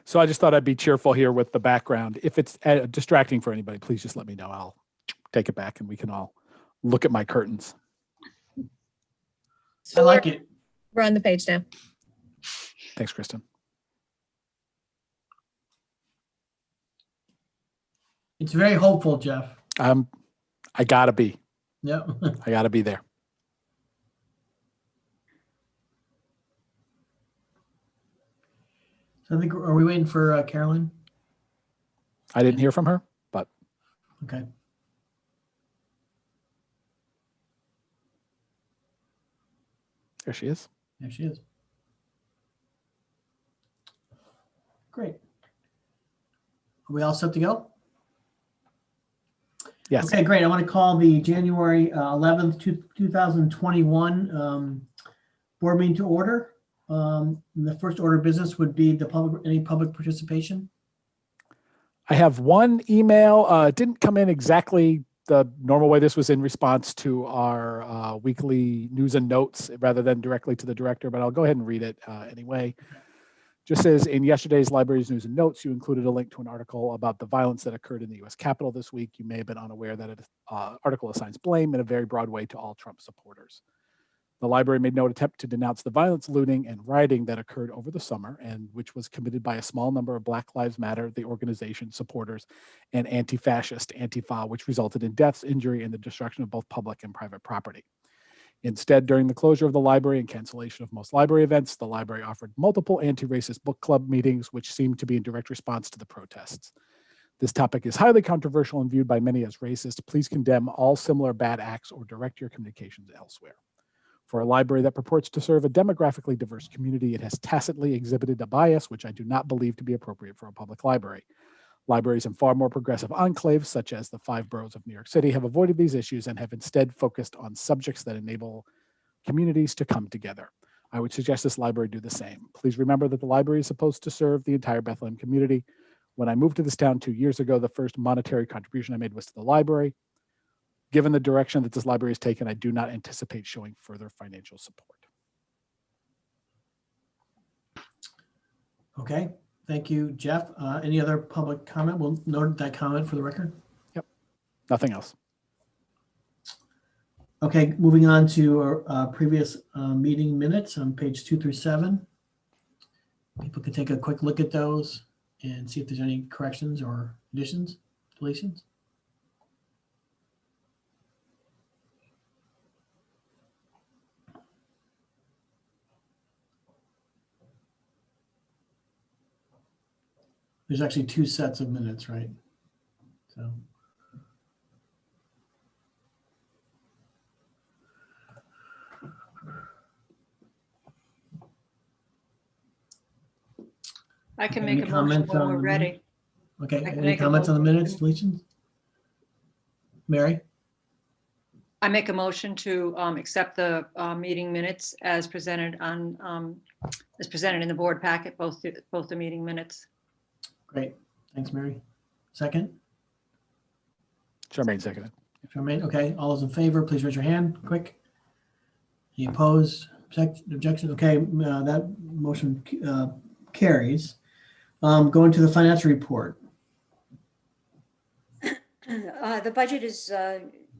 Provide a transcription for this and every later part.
So I just thought I'd be cheerful here with the background. If it's distracting for anybody, please just let me know. I'll take it back and we can all look at my curtains. I like it. We're on the page now. Thanks, Kristen. It's very hopeful, Jeff. I gotta be. Yeah. I gotta be there. So I think, are we waiting for Carolyn? I didn't hear from her, but Okay. there she is. There she is. Great. Are we all set to go? Yes. Okay, great. I want to call the January 11th, 2021 board meeting to order. The first order of business would be any public participation. I have one email. It didn't come in exactly the normal way. This was in response to our weekly news and notes rather than directly to the director, but I'll go ahead and read it anyway. Just says, in yesterday's library's news and notes, you included a link to an article about the violence that occurred in the U.S. Capitol this week. You may have been unaware that an article assigns blame in a very broad way to all Trump supporters. The library made no attempt to denounce the violence, looting, and rioting that occurred over the summer, and which was committed by a small number of Black Lives Matter, the organization, supporters, and anti-fascist Antifa, which resulted in deaths, injury, and the destruction of both public and private property. Instead, during the closure of the library and cancellation of most library events, the library offered multiple anti-racist book club meetings, which seemed to be in direct response to the protests. This topic is highly controversial and viewed by many as racist. Please condemn all similar bad acts or direct your communications elsewhere. For a library that purports to serve a demographically diverse community, it has tacitly exhibited a bias which I do not believe to be appropriate for a public library. Libraries in far more progressive enclaves, such as the 5 boroughs of New York City, have avoided these issues and have instead focused on subjects that enable communities to come together. I would suggest this library do the same. Please remember that the library is supposed to serve the entire Bethlehem community. When I moved to this town 2 years ago, the first monetary contribution I made was to the library. Given the direction that this library has taken, I do not anticipate showing further financial support. Okay, thank you, Jeff. Any other public comment? We'll note that comment for the record. Yep, nothing else. Okay, moving on to our previous meeting minutes on page 2 through 7. People can take a quick look at those and see if there's any corrections or additions, deletions. There's actually 2 sets of minutes, right? So. I can Any make a motion comments when on we're the ready. Okay, I can any make a comments on the motion. minutes, deletions? Mary? I make a motion to accept the meeting minutes as presented in the board packet, both the meeting minutes. Great, thanks, Mary. Second? Charmaine seconded. Charmaine, okay, all those in favor, please raise your hand, quick. Any opposed, objection? Okay, that motion carries. Going to the financial report. The budget is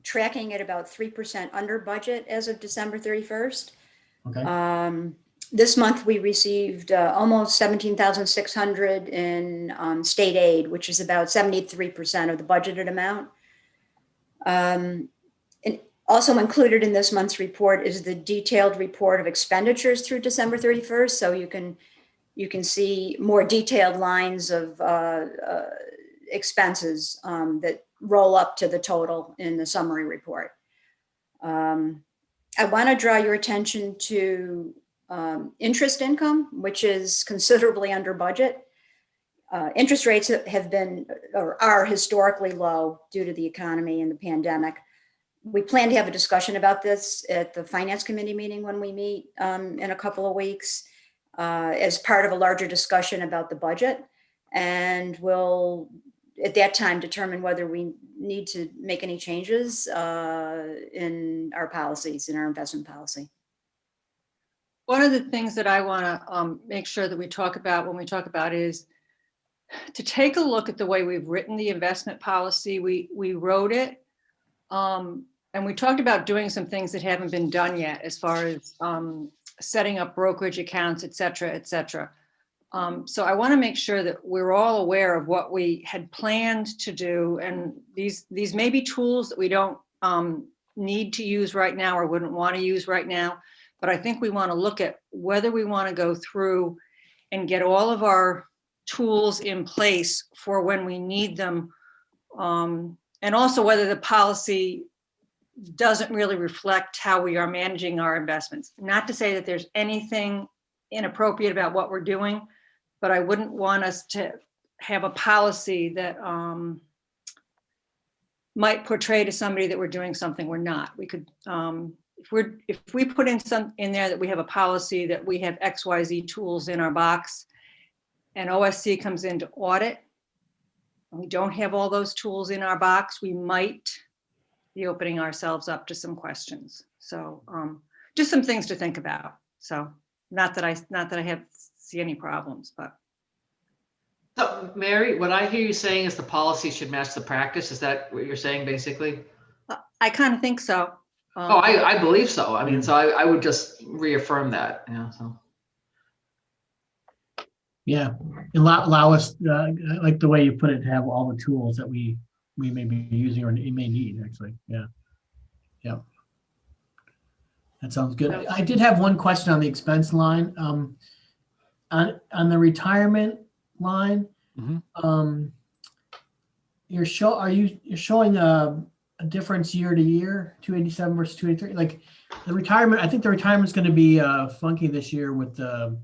tracking at about 3% under budget as of December 31st. Okay, This month we received almost 17,600 in state aid, which is about 73% of the budgeted amount. And also included in this month's report is the detailed report of expenditures through December 31st. So you can see more detailed lines of expenses that roll up to the total in the summary report. I want to draw your attention to interest income, which is considerably under budget. Interest rates have been or are historically low due to the economy and the pandemic. We plan to have a discussion about this at the Finance Committee meeting when we meet in a couple of weeks as part of a larger discussion about the budget. And we'll, at that time, determine whether we need to make any changes in our policies, in our investment policy. One of the things that I want to make sure that we talk about when we talk about is to take a look at the way we've written the investment policy. We wrote it, and we talked about doing some things that haven't been done yet, as far as setting up brokerage accounts, et cetera, et cetera. So I want to make sure that we're all aware of what we had planned to do. And these may be tools that we don't need to use right now or wouldn't want to use right now. But I think we want to look at whether we want to go through and get all of our tools in place for when we need them. And also whether the policy doesn't really reflect how we are managing our investments. Not to say that there's anything inappropriate about what we're doing, but I wouldn't want us to have a policy that might portray to somebody that we're doing something we're not. We could, if we put in there that we have a policy that we have XYZ tools in our box, and OSC comes in to audit, and we don't have all those tools in our box, we might be opening ourselves up to some questions. So just some things to think about. So not that I see any problems, but. So Mary, what I hear you saying is the policy should match the practice. Is that what you're saying basically? I kind of think so. Oh, I believe so. I mean, so I would just reaffirm that, you know, so. Yeah, allow us, I like the way you put it, to have all the tools that we may be using or may need, actually. Yeah. Yep. That sounds good. I did have one question on the expense line. On the retirement line, you're showing a difference year to year, 287 versus 283. Like the retirement, I think the retirement's going to be funky this year with the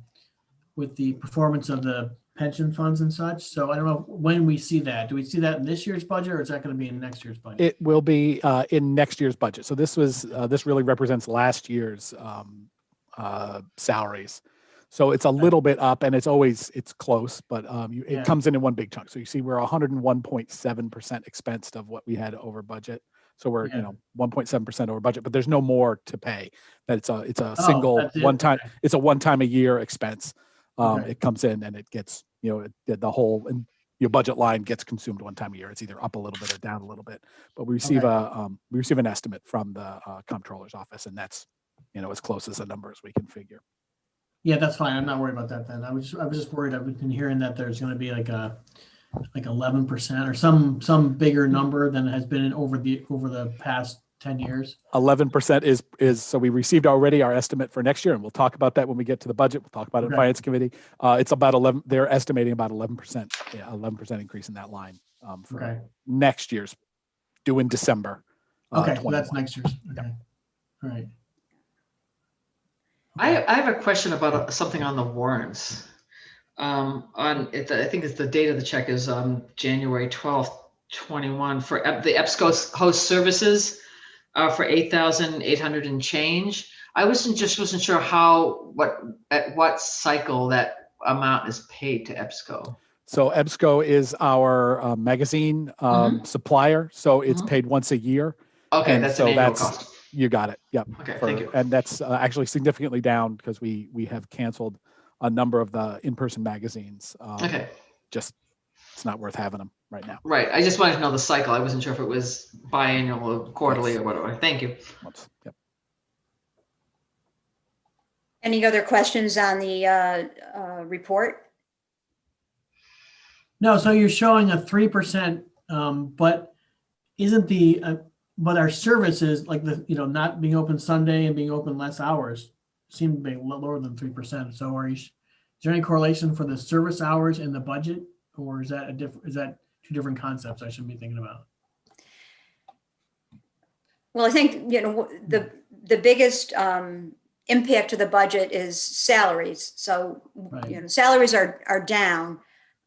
performance of the pension funds and such. So I don't know when we see that. Do we see that in this year's budget, or is that going to be in next year's budget? It will be in next year's budget. So this really represents last year's salaries. So it's a little bit up, and it's close, but it comes in one big chunk. So you see we're 101.7% expensed of what we had over budget. So we're 1.7% over budget, but there's no more to pay. That it's a single one time. Okay. It's a one time a year expense. It comes in and it gets, the whole and your budget line gets consumed one time a year. It's either up a little bit or down a little bit, but we receive an estimate from the comptroller's office, and that's, as close as a number as we can figure. Yeah, that's fine. I'm not worried about that then. I was just worried. I've been hearing that there's going to be like 11% or some bigger number than has been over the past 10 years. 11% is so we received already our estimate for next year, and we'll talk about that when we get to the budget. We'll talk about it in Finance Committee. It's about 11. They're estimating about 11%. Yeah, 11% increase in that line for next year's, due in December. Okay, so that's next year's. Okay, all right. I have a question about something on the warrants. I think it's the date of the check is January 12th, 21 for the EBSCO host services for 8,800 and change. I wasn't sure at what cycle that amount is paid to EBSCO. So EBSCO is our magazine supplier. So it's paid once a year. Okay, and that's an annual cost. You got it. Yep. Okay, thank you. And that's actually significantly down because we have canceled a number of the in-person magazines. Just it's not worth having them right now. Right. I just wanted to know the cycle. I wasn't sure if it was biannual or quarterly or whatever. Thank you. Yep. Any other questions on the report? No. So you're showing a 3%, but isn't but our services, like not being open Sunday and being open less hours, seem to be lower than 3%. So is there any correlation for the service hours in the budget, or is that two different concepts I should be thinking about? Well, I think the biggest impact to the budget is salaries. So salaries are down,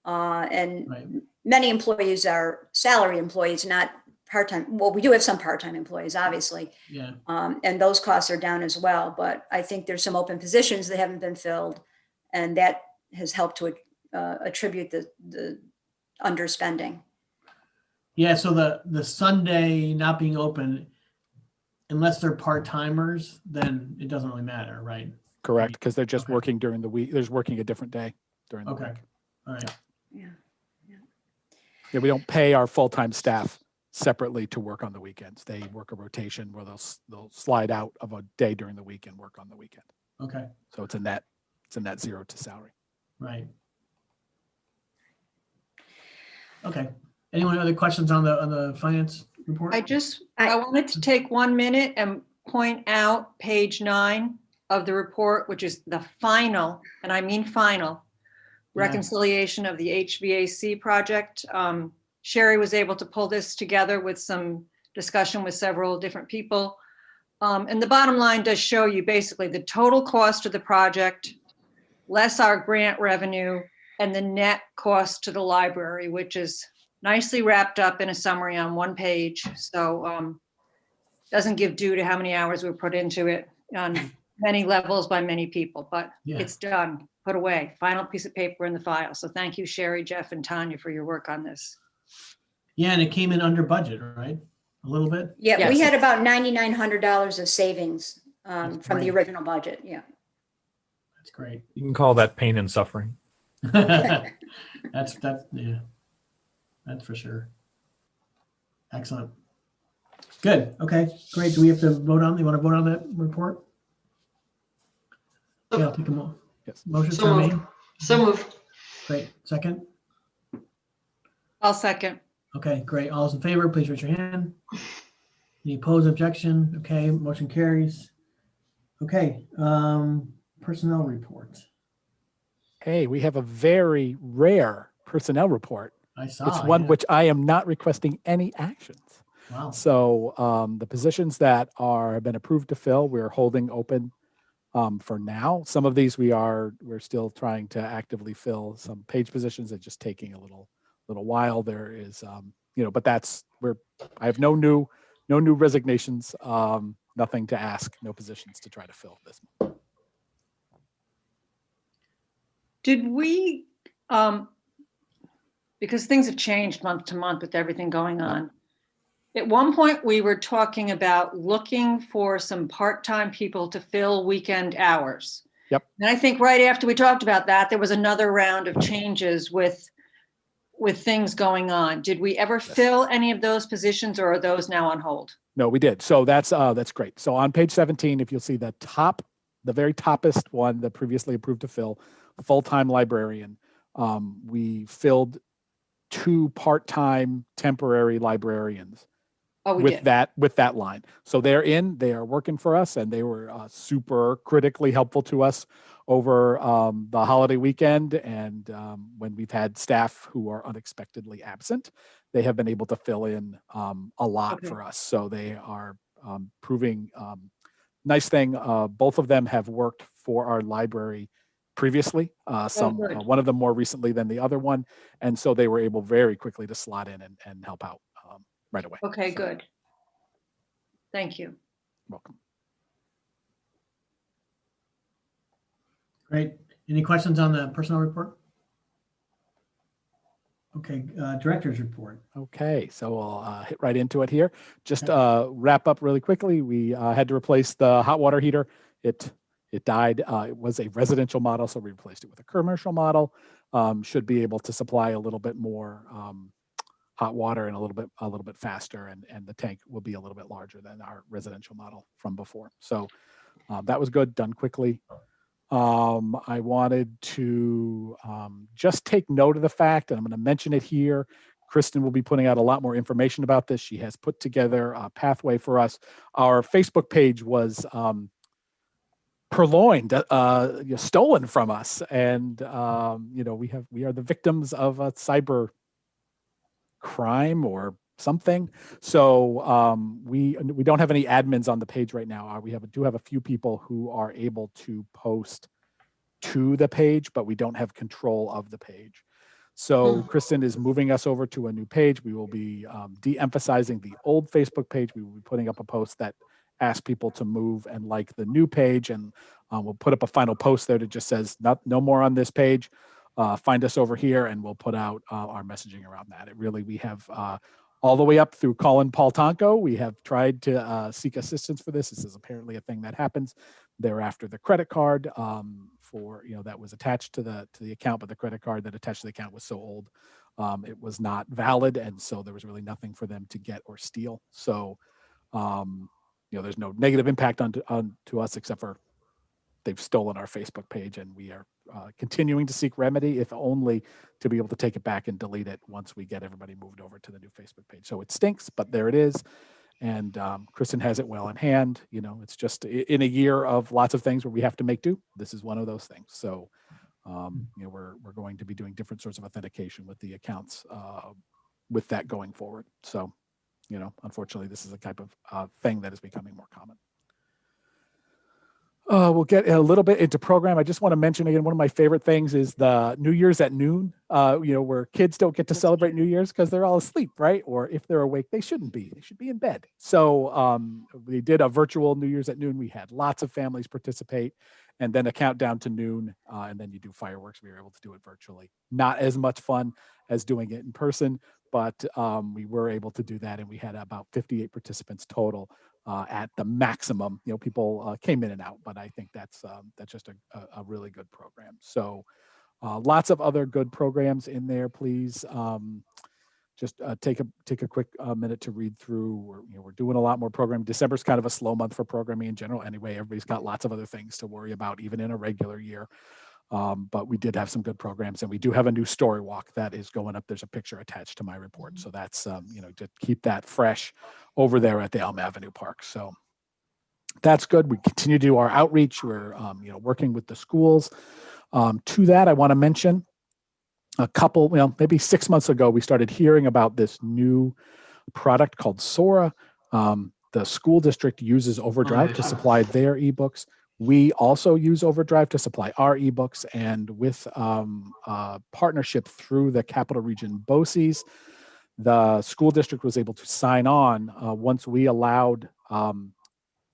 and many employees are salary employees, not part-time. Well, we do have some part-time employees, obviously. Yeah. And those costs are down as well. But I think there's some open positions that haven't been filled, and that has helped to attribute the underspending. Yeah. So the Sunday not being open, unless they're part-timers, then it doesn't really matter, right? Correct, because they're just working during the week. There's working a different day during the week. All right. Yeah. Yeah, we don't pay our full-time staff separately to work on the weekends. They work a rotation where they'll slide out of a day during the week and work on the weekend. Okay, So it's a net zero to salary. right. Okay. Anyone other questions on the finance report? I wanted to take 1 minute and point out page 9 of the report, which is the final, and I mean final, Yeah. reconciliation of the HVAC project. Sherry was able to pull this together with some discussion with several different people. And the bottom line does show you basically the total cost of the project, less our grant revenue, and the net cost to the library, which is nicely wrapped up in a summary on 1 page. So doesn't give due to how many hours we put into it on many levels by many people, but Yeah. it's done, put away, final piece of paper in the file. So thank you, Sherry, Jeff, and Tanya for your work on this. Yeah, and it came in under budget, right? A little bit? Yeah, we Yes. had about $9,900 of savings from the great. original budget, yeah. That's great. You can call that pain and suffering. That's yeah, that's for sure. Excellent. Good. Okay, great. Do we have to vote on? You want to vote on that report? Yeah, I'll take a Yes. motion. So moved. Charmaine. So moved. Great. Second. I'll second. Okay, great. All those in favor, please raise your hand. Any opposed, objection? Okay, motion carries. Okay, personnel report. Hey, we have a very rare personnel report. I saw. It's one yeah. which I am not requesting any actions. Wow. So the positions that have been approved to fill, we're holding open for now. Some of these we're still trying to actively fill. Some page positions are just taking a little while. There is, but I have no new resignations, nothing to ask, no positions to try to fill this month. Did we, because things have changed month to month with everything going on. At one point, we were talking about looking for some part-time people to fill weekend hours. Yep. And I think right after we talked about that, there was another round of changes with things going on. Did we ever fill any of those positions, or are those now on hold? No, we did. So that's great. So on page 17, if you'll see the very toppest one, the previously approved to fill, full-time librarian, we filled 2 part-time temporary librarians. Oh, we with did. with that line. So they are working for us, and they were super critically helpful to us over the holiday weekend. And when we've had staff who are unexpectedly absent, they have been able to fill in a lot for us. So they are proving nice thing. Both of them have worked for our library previously, one of them more recently than the other one. And so they were able very quickly to slot in and help out right away. Okay, So, good. Thank you. welcome. Great. Any questions on the personnel report? Okay, director's report. Okay, so we'll hit right into it here. Just wrap up really quickly. We had to replace the hot water heater. It died. It was a residential model, so we replaced it with a commercial model. Should be able to supply a little bit more hot water and a little bit faster, and the tank will be a little bit larger than our residential model from before. So that was good, done quickly. I wanted to just take note of the fact, and I'm going to mention it here. Kristen will be putting out a lot more information about this. She has put together a pathway for us. Our Facebook page was purloined, stolen from us, and we are the victims of a cyber crime or something. So we don't have any admins on the page right now. We do have a few people who are able to post to the page, but we don't have control of the page. So Kristen is moving us over to a new page. We will be de-emphasizing the old Facebook page. We will be putting up a post that asks people to move and like the new page, and we'll put up a final post there that just says no more on this page. Find us over here, and we'll put out our messaging around that. We have all the way up through Colin Paul Tonko. We have tried to seek assistance for this. This is apparently a thing that happens. Thereafter, the credit card that was attached to the account, but the credit card that attached to the account was so old it was not valid, and so there was really nothing for them to get or steal. So, there's no negative impact to us except for they've stolen our Facebook page, and we are continuing to seek remedy, if only to be able to take it back and delete it once we get everybody moved over to the new Facebook page. So it stinks, but there it is. And Kristen has it well in hand. It's just in a year of lots of things where we have to make do. This is one of those things. So, we're going to be doing different sorts of authentication with the accounts with that going forward. So, unfortunately, this is a type of thing that is becoming more common. We'll get a little bit into program. I just want to mention again, one of my favorite things is the New Year's at noon, where kids don't get to celebrate New Year's because they're all asleep, right? Or if they're awake, they shouldn't be. They should be in bed. So we did a virtual New Year's at noon. We had lots of families participate, and then a countdown to noon, and then you do fireworks. We were able to do it virtually. Not as much fun as doing it in person, but we were able to do that, and we had about 58 participants total. At the maximum, people came in and out, but I think that's just a really good program. So lots of other good programs in there. Please just take a quick minute to read through. We're doing a lot more programming. December's kind of a slow month for programming in general. Anyway, everybody's got lots of other things to worry about, even in a regular year. But we did have some good programs, and we do have a new story walk that is going up. There's a picture attached to my report. So that's, to keep that fresh over there at the Elm Avenue Park. So that's good. We continue to do our outreach. We're, working with the schools. To that, I want to mention a couple, maybe 6 months ago, we started hearing about this new product called Sora. The school district uses Overdrive to supply their ebooks. We also use Overdrive to supply our ebooks, and with partnership through the Capital Region BOCES, the school district was able to sign on once we allowed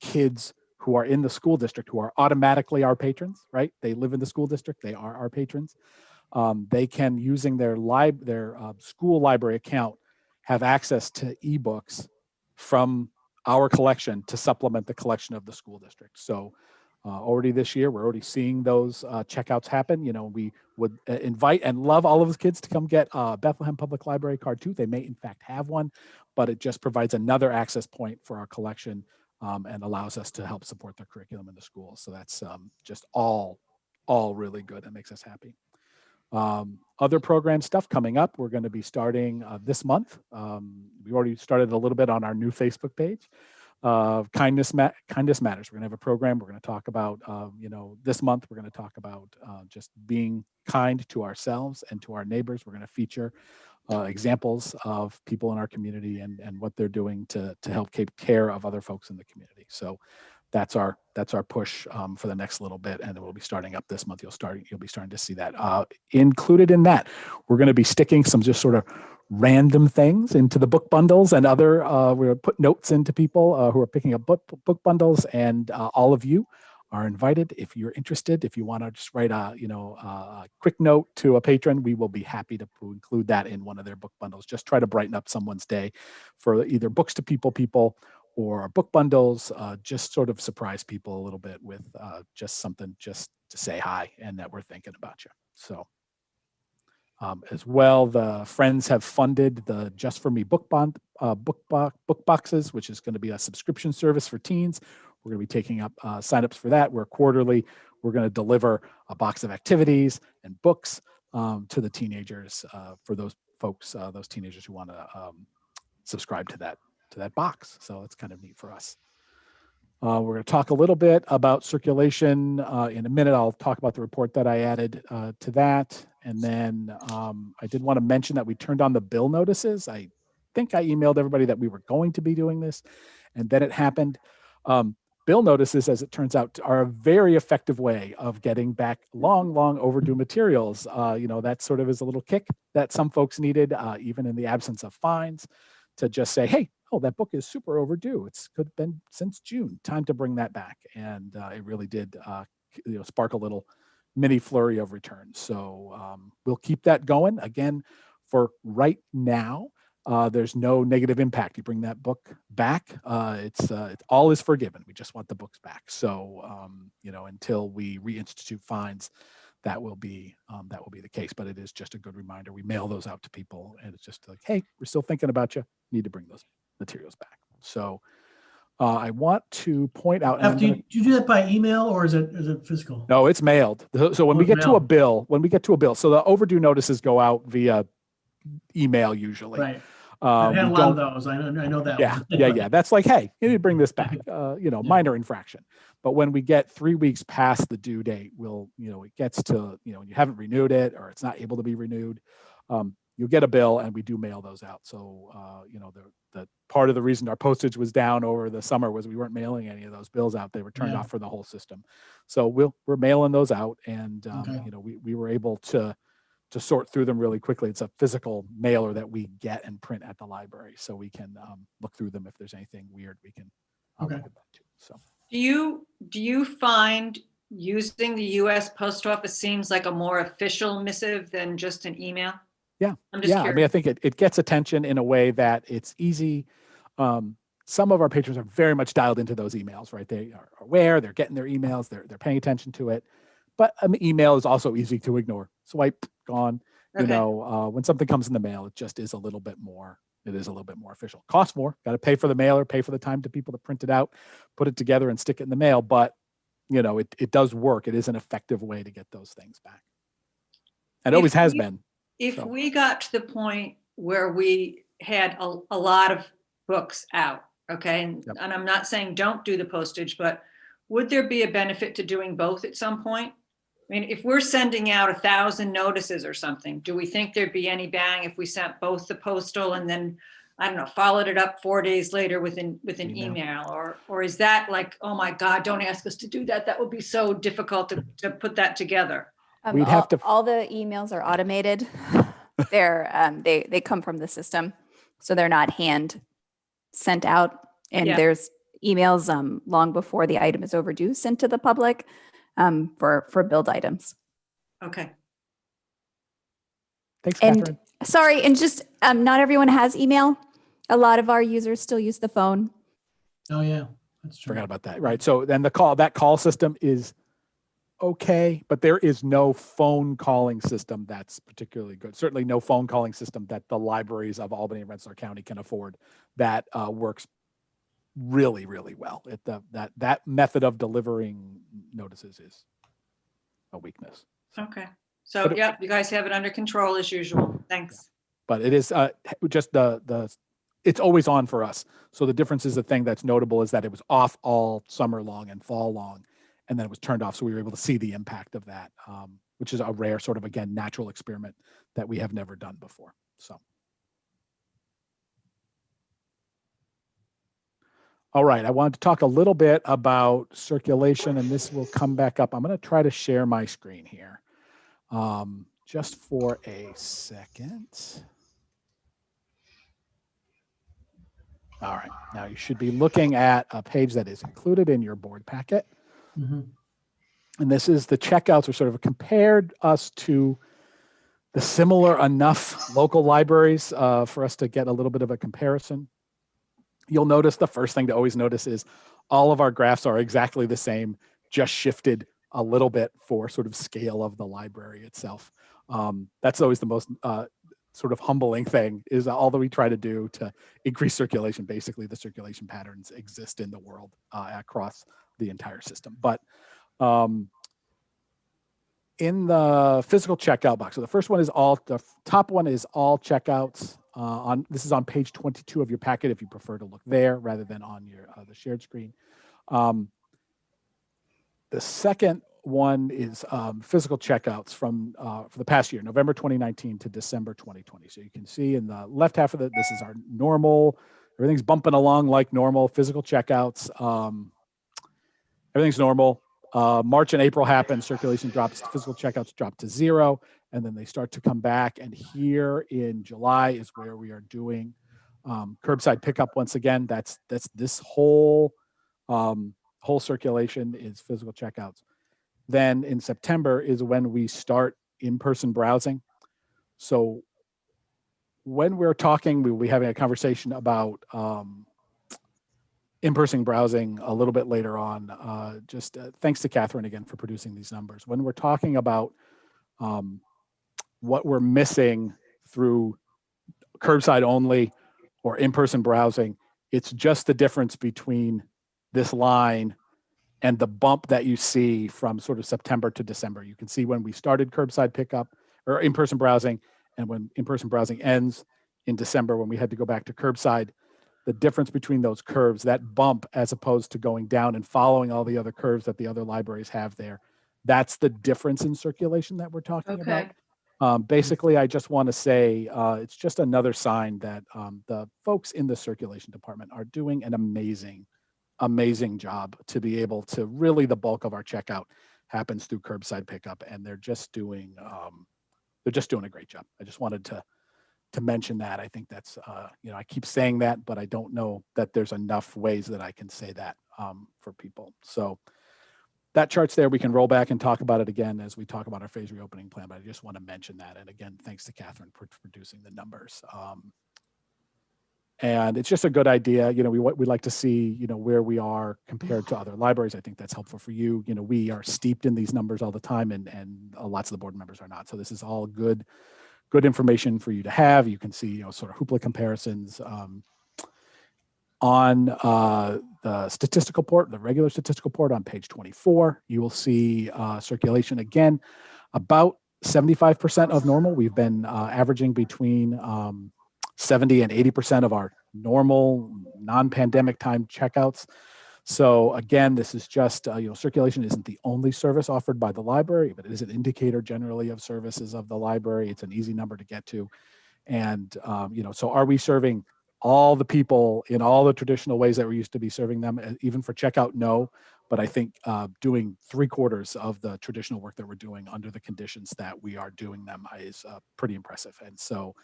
kids who are in the school district, who are automatically our patrons, right? They live in the school district, they are our patrons. They can, using their school library account, have access to ebooks from our collection to supplement the collection of the school district. So already this year, we're already seeing those checkouts happen. We would invite and love all of those kids to come get Bethlehem Public Library card too. They may in fact have one, but it just provides another access point for our collection and allows us to help support their curriculum in the schools. So that's just all really good. That makes us happy. Other program stuff coming up. We're going to be starting this month. We already started a little bit on our new Facebook page. Kindness Matters. We're going to have a program. We're going to talk about, this month, we're going to talk about just being kind to ourselves and to our neighbors. We're going to feature examples of people in our community and what they're doing to help take care of other folks in the community. So that's our push for the next little bit, and then we'll be starting up this month. You'll be starting to see that included in that. We're going to be sticking some just sort of random things into the book bundles and other. We're going to put notes into people who are picking up book bundles, and all of you are invited. If you're interested, if you want to just write a quick note to a patron, we will be happy to include that in one of their book bundles. Just try to brighten up someone's day for either books to people or book bundles, just sort of surprise people a little bit with just something just to say hi and that we're thinking about you. So as well, the Friends have funded the Just For Me book boxes, which is going to be a subscription service for teens. We're going to be taking up signups for that. We're quarterly. We're going to deliver a box of activities and books to the teenagers for those folks, those teenagers who want to subscribe to that box. So it's kind of neat for us. We're going to talk a little bit about circulation in a minute. I'll talk about the report that I added to that. And then I did want to mention that we turned on the bill notices. I think I emailed everybody that we were going to be doing this, and then it happened. Bill notices, as it turns out, are a very effective way of getting back long overdue materials. That sort of is a little kick that some folks needed, even in the absence of fines, to just say, hey, that book is super overdue. It's could have been since June. Time to bring that back. And it really did spark a little mini flurry of returns. So we'll keep that going. Again, for right now, there's no negative impact. You bring that book back, it's all is forgiven. We just want the books back. So, until we reinstitute fines, that will be the case. But it is just a good reminder. We mail those out to people, and it's just like, hey, we're still thinking about you. Need to bring those materials back. So I want to point out. Do you do that by email or is it physical? No, it's mailed. So when we get to a mailed. bill, so the overdue notices go out via email usually. Right. I've had We a lot of those. I know that. Yeah, one. yeah. That's like, hey, you need to bring this back. Minor infraction. But when we get 3 weeks past the due date, it gets to, you haven't renewed it or it's not able to be renewed. You'll get a bill, and we do mail those out. So, the part of the reason our postage was down over the summer was we weren't mailing any of those bills out. They were turned off for the whole system. So we're mailing those out, and we were able to sort through them really quickly. It's a physical mailer that we get and print at the library, so we can look through them. If there's anything weird, we can look at that too. So, do you find using the U.S. Post Office seems like a more official missive than just an email? Yeah. I'm just curious. I mean, I think it gets attention in a way that it's easy. Some of our patrons are very much dialed into those emails, right? They are aware, they're getting their emails, they're paying attention to it. But email is also easy to ignore. Swipe, gone. Okay. When something comes in the mail, it just is a little bit more. It is a little bit more official. Costs more. Got to pay for the mailer, pay for the time to people to print it out, put it together, and stick it in the mail. But it does work. It is an effective way to get those things back. It always has been. If we got to the point where we had a lot of books out, okay, and I'm not saying don't do the postage, but would there be a benefit to doing both at some point? I mean, if we're sending out 1,000 notices or something, do we think there'd be any bang if we sent both the postal and then, I don't know, followed it up 4 days later with an email? Or is that like, oh my God, don't ask us to do that. That would be so difficult to put that together. We'd have to. All the emails are automated. They come from the system, so they're not hand sent out. And there's emails long before the item is overdue sent to the public for billed items. Okay. Thanks, Catherine. Sorry, and just not everyone has email. A lot of our users still use the phone. Oh yeah, that's true. Forgot about that. Right. So then that call system is okay, but there is no phone calling system that's particularly good. Certainly no phone calling system that the libraries of Albany and Rensselaer County can afford that works really, really well. That method of delivering notices is a weakness. Okay. So you guys have it under control as usual. Thanks. But it is just it's always on for us. So the difference is the thing that's notable is that it was off all summer long and fall long, and then it was turned off. So we were able to see the impact of that, which is a rare sort of, again, natural experiment that we have never done before. So. All right, I wanted to talk a little bit about circulation, and this will come back up. I'm going to try to share my screen here just for a second. All right, now you should be looking at a page that is included in your board packet. Mm-hmm. And this is the checkouts, which sort of compared us to the similar enough local libraries for us to get a little bit of a comparison. You'll notice the first thing to always notice is all of our graphs are exactly the same, just shifted a little bit for sort of scale of the library itself. That's always the most sort of humbling thing, is although we try to do to increase circulation, basically the circulation patterns exist in the world across the entire system. But in the physical checkout box, so the first one is the top one is all checkouts. This is on page 22 of your packet if you prefer to look there rather than on your the shared screen. The second one is physical checkouts from for the past year, November 2019 to December 2020. So you can see in the left half of this is our normal. Everything's bumping along like normal. Physical checkouts, everything's normal. March and April happen, circulation drops, physical checkouts drop to 0, and then they start to come back. And here in July is where we are doing curbside pickup once again. That's this whole circulation is physical checkouts. Then in September is when we start in-person browsing. So when we're talking, we'll be having a conversation about in-person browsing a little bit later on. Thanks to Catherine again for producing these numbers. When we're talking about what we're missing through curbside only or in-person browsing, it's just the difference between this line and the bump that you see from sort of September to December. You can see when we started curbside pickup or in-person browsing, and when in-person browsing ends in December, when we had to go back to curbside, the difference between those curves, that bump as opposed to going down and following all the other curves that the other libraries have there, that's the difference in circulation that we're talking about. Basically, I just want to say it's just another sign that the folks in the circulation department are doing an amazing job to be able to really, the bulk of our checkout happens through curbside pickup, and they're just doing a great job. I just wanted to mention that. I think that's I keep saying that, but I don't know that there's enough ways that I can say that for people. So that chart's there. We can roll back and talk about it again as we talk about our phase reopening plan, but I just want to mention that. And again, thanks to Catherine for producing the numbers. And it's just a good idea. We like to see, where we are compared to other libraries. I think that's helpful for you. We are steeped in these numbers all the time, and lots of the board members are not. So this is all good information for you to have. You can see, sort of Hoopla comparisons on the statistical port, the regular statistical port on page 24. You will see circulation again, about 75% of normal. We've been averaging between 70 and 80% of our normal non-pandemic time checkouts. So again, this is just, circulation isn't the only service offered by the library, but it is an indicator generally of services of the library. It's an easy number to get to. And, so are we serving all the people in all the traditional ways that we used to be serving them, even for checkout? No, but I think doing 3/4 of the traditional work that we're doing under the conditions that we are doing them is pretty impressive. And so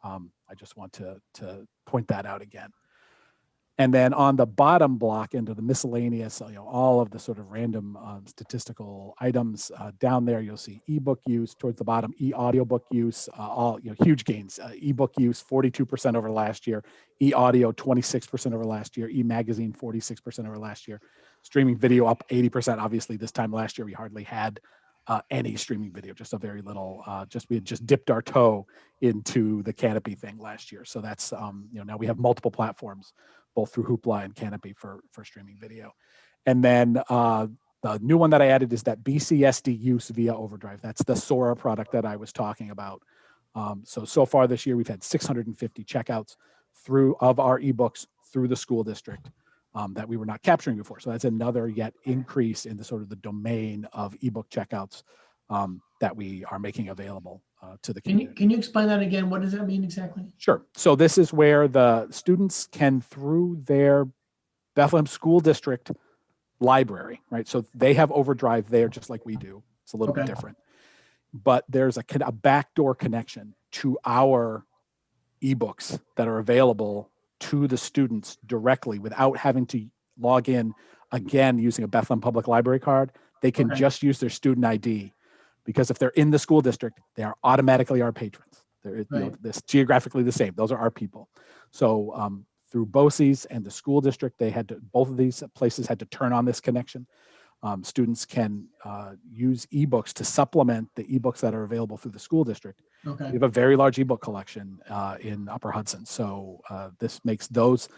I just want to point that out again. And then on the bottom block into the miscellaneous, all of the sort of random statistical items down there, you'll see ebook use towards the bottom, e-audiobook use, all huge gains. Ebook use 42% over last year, e-audio 26% over last year, e-magazine 46% over last year, streaming video up 80%. Obviously, this time last year we hardly had any streaming video, just a very little. We had just dipped our toe into the Canopy thing last year. So that's now we have multiple platforms, both through Hoopla and Canopy for streaming video. And then the new one that I added is that BCSD use via Overdrive. That's the Sora product that I was talking about. So far this year, we've had 650 checkouts of our ebooks through the school district that we were not capturing before. So that's another yet increase in the sort of the domain of ebook checkouts that we are making available to the community. Can you explain that again? What does that mean exactly? Sure. So this is where the students can, through their Bethlehem School District library, right? So they have Overdrive there just like we do. It's a little bit different. But there's a backdoor connection to our ebooks that are available to the students directly without having to log in again using a Bethlehem Public Library card. They can just use their student ID, because if they're in the school district, they are automatically our patrons. They're this geographically the same. Those are our people. So through BOCES and the school district, both of these places had to turn on this connection. Students can use ebooks to supplement the ebooks that are available through the school district. We have a very large ebook collection in Upper Hudson. So this makes those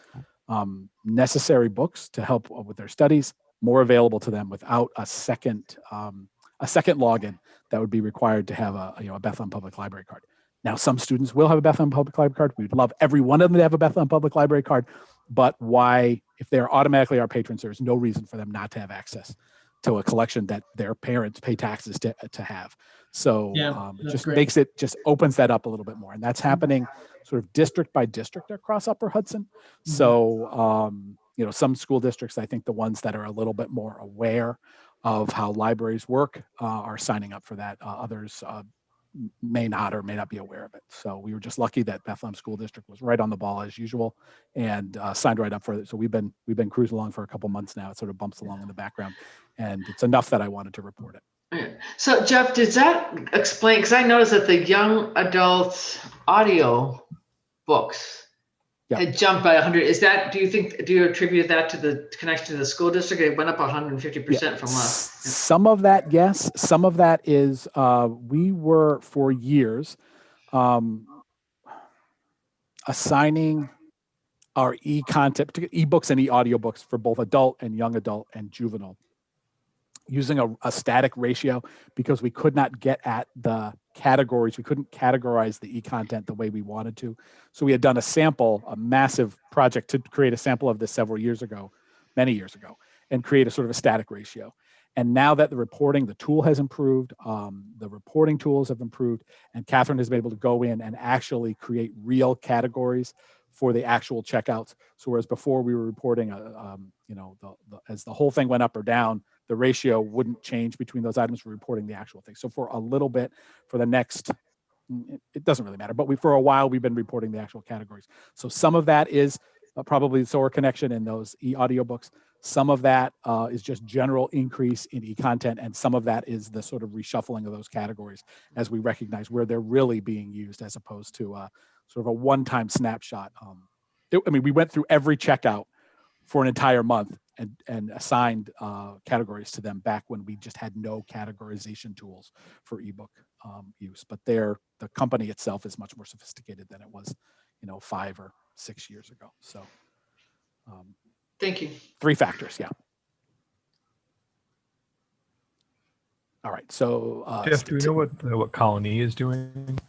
necessary books to help with their studies more available to them without a second login that would be required to have a Bethlehem Public Library card. Now, some students will have a Bethlehem Public Library card. We'd love every one of them to have a Bethlehem Public Library card, but why, if they're automatically our patrons, there's no reason for them not to have access to a collection that their parents pay taxes to have. So it just opens that up a little bit more. And that's happening sort of district by district across Upper Hudson. So, some school districts, I think the ones that are a little bit more aware of how libraries work are signing up for that. Others may not or may not be aware of it. So we were just lucky that Bethlehem School District was right on the ball as usual and signed right up for it. So we've been cruising along for a couple months now. It sort of bumps along in the background, and it's enough that I wanted to report it. So Jeff, does that explain, because I noticed that the young adult audio books Yeah. had jumped by 100. Is that, do you attribute that to the connection to the school district? It went up 150% from last. Some of that, yes. Some of that is we were for years assigning our e-content, particularly ebooks and e-audiobooks for both adult and young adult and juvenile, using a static ratio because we could not get at the categories. We couldn't categorize the e-content the way we wanted to. So we had done a massive project to create a sample of this several years ago, many years ago, and create a sort of a static ratio. And now that the tool has improved, the reporting tools have improved, and Catherine has been able to go in and actually create real categories for the actual checkouts. So whereas before we were reporting, as the whole thing went up or down, the ratio wouldn't change between those items. We're reporting the actual thing. So for a little bit, for the next, it doesn't really matter, but for a while we've been reporting the actual categories. So some of that is probably the SOAR connection in those e-audiobooks. Some of that is just general increase in e-content, and some of that is the sort of reshuffling of those categories as we recognize where they're really being used, as opposed to sort of a one-time snapshot. We went through every checkout for an entire month and assigned categories to them back when we just had no categorization tools for ebook use. But the company itself is much more sophisticated than it was, 5 or 6 years ago. So. Thank you. 3 factors, yeah. All right, so Jeff, do we know what Colony is doing?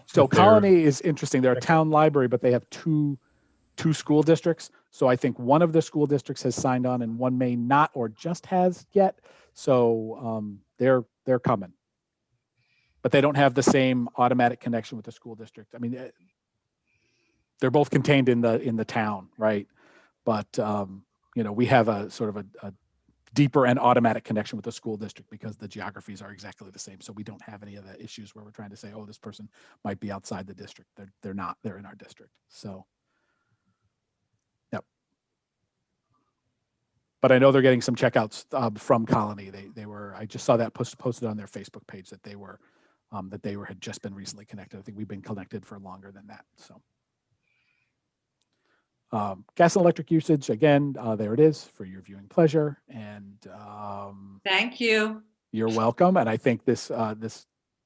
So Colony is interesting. They're a town library, but they have two school districts. So I think one of the school districts has signed on, and one may not, or just has yet. So they're coming, but they don't have the same automatic connection with the school district. I mean, they're both contained in the town, right? But we have a sort of a deeper and automatic connection with the school district because the geographies are exactly the same. So we don't have any of the issues where we're trying to say, oh, this person might be outside the district. They're not. They're in our district. So, yep. But I know they're getting some checkouts from Colony. I just saw that posted on their Facebook page that had just been recently connected. I think we've been connected for longer than that. So. Gas and electric usage, again, there it is for your viewing pleasure. And Thank you. You're welcome. And I think this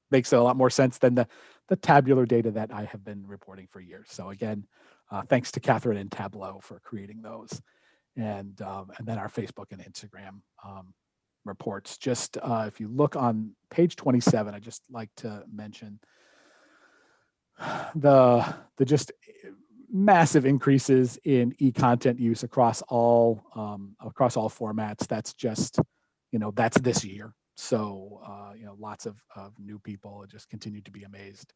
makes a lot more sense than the tabular data that I have been reporting for years. So again, thanks to Catherine and Tableau for creating those. And then our Facebook and Instagram reports. Just if you look on page 27, I just like to mention the just massive increases in e-content use across all formats. That's just, that's this year. So, lots of new people just continue to be amazed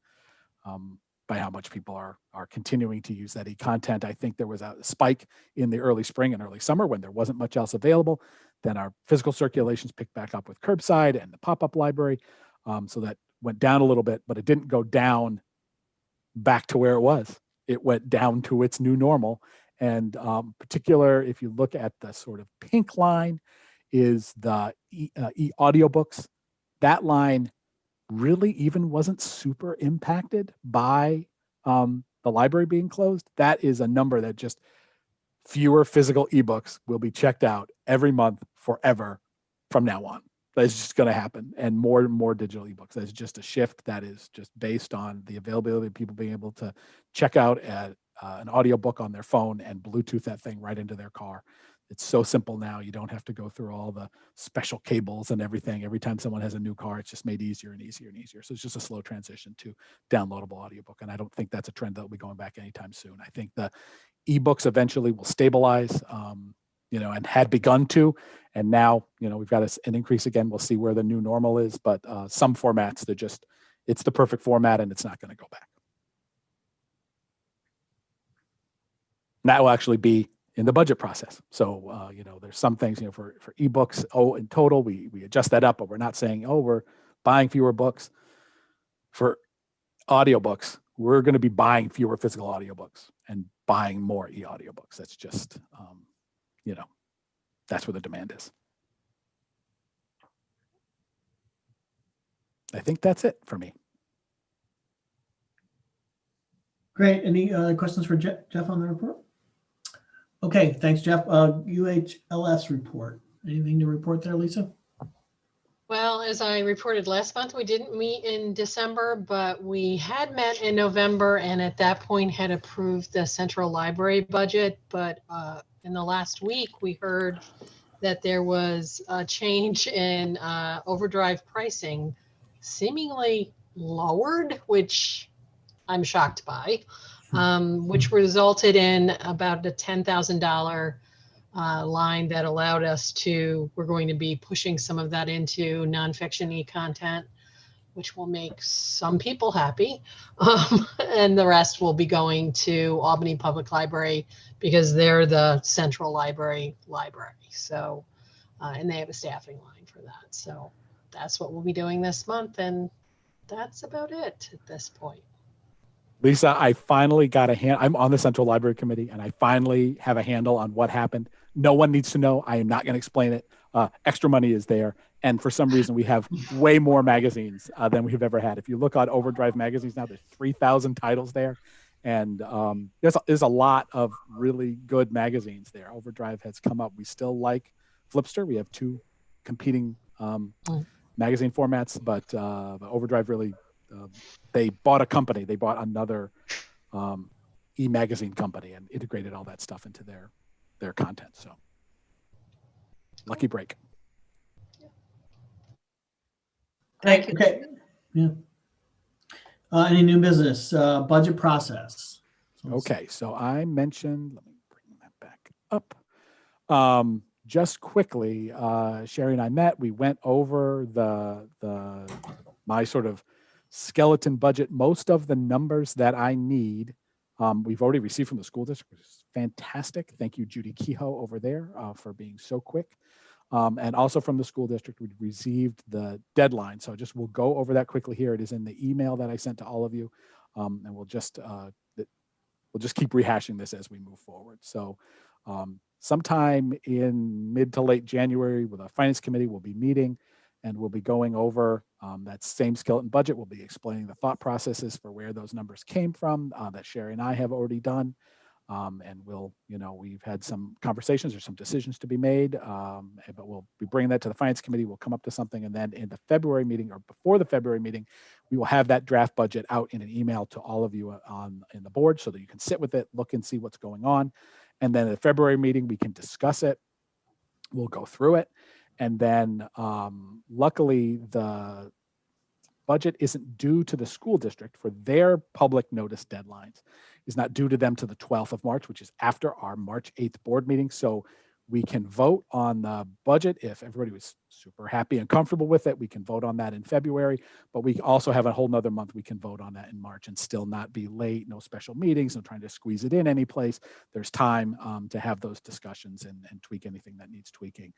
by how much people are continuing to use that e-content. I think there was a spike in the early spring and early summer when there wasn't much else available. Then our physical circulations picked back up with Curbside and the pop-up library. So that went down a little bit, but it didn't go down back to where it was. It went down to its new normal. And particular, if you look at the sort of pink line, is the e-audiobooks. That line really even wasn't super impacted by the library being closed. That is a number that just fewer physical ebooks will be checked out every month forever from now on. That's just going to happen, and more digital ebooks. That's just a shift that is just based on the availability of people being able to check out an audiobook on their phone and Bluetooth that thing right into their car. It's so simple now. You don't have to go through all the special cables and everything. Every time someone has a new car, it's just made easier and easier and easier. So it's just a slow transition to downloadable audiobook. And I don't think that's a trend that will be going back anytime soon. I think the ebooks eventually will stabilize, and had begun to. And now, we've got an increase again. We'll see where the new normal is. But some formats, it's the perfect format and it's not going to go back. And that will actually be in the budget process. So, there's some things, for ebooks, in total, we adjust that up, but we're not saying, we're buying fewer books. For audiobooks, we're going to be buying fewer physical audiobooks and buying more e-audiobooks. That's just, that's where the demand is. I think that's it for me. Great. Any questions for Jeff on the report? Okay, thanks, Jeff. UHLS report. Anything to report there, Lisa? Well, as I reported last month, we didn't meet in December, but we had met in November and at that point had approved the central library budget. But in the last week, we heard that there was a change in overdrive pricing, seemingly lowered, which I'm shocked by, which resulted in about a $10,000 line that allowed us to, we're going to be pushing some of that into nonfiction e-content, which will make some people happy. And the rest will be going to Albany Public Library because they're the central library. So, and they have a staffing line for that. So that's what we'll be doing this month. And that's about it at this point. Lisa, I finally got a hand. I'm on the Central Library Committee, and I finally have a handle on what happened. No one needs to know. I am not going to explain it. Extra money is there. And for some reason, we have way more magazines than we've ever had. If you look on Overdrive magazines now, there's 3,000 titles there. And there's a lot of really good magazines there. Overdrive has come up. We still like Flipster. We have two competing magazine formats, but Overdrive really, they bought a company. They bought another e-magazine company and integrated all that stuff into their content. So lucky break. Thank you. Okay. Yeah. Any new business? Budget process. Okay, so I mentioned, let me bring that back up. Just quickly, Sherry and I met. We went over my sort of skeleton budget. Most of the numbers that I need, we've already received from the school district, which is fantastic. Thank you, Judy Kehoe over there, for being so quick. And also from the school district, we received the deadline. So we'll go over that quickly here. It is in the email that I sent to all of you, and we'll just keep rehashing this as we move forward. So sometime in mid to late January, with the finance committee, we'll be meeting, and we'll be going over that same skeleton budget. We'll be explaining the thought processes for where those numbers came from that Sherry and I have already done. And we've had some conversations or some decisions to be made, but we'll be bringing that to the finance committee. We'll come up to something, and then in the February meeting or before the February meeting, we will have that draft budget out in an email to all of you in the board so that you can sit with it, look and see what's going on. And then at the February meeting, we can discuss it. We'll go through it. And then luckily, the budget isn't due to the school district for their public notice deadlines. Is not due to them to the 12th of March, which is after our March 8th board meeting. So we can vote on the budget. If everybody was super happy and comfortable with it, we can vote on that in February, but we also have a whole nother month we can vote on that in March and still not be late, no special meetings, no trying to squeeze it in any place. There's time to have those discussions and tweak anything that needs tweaking.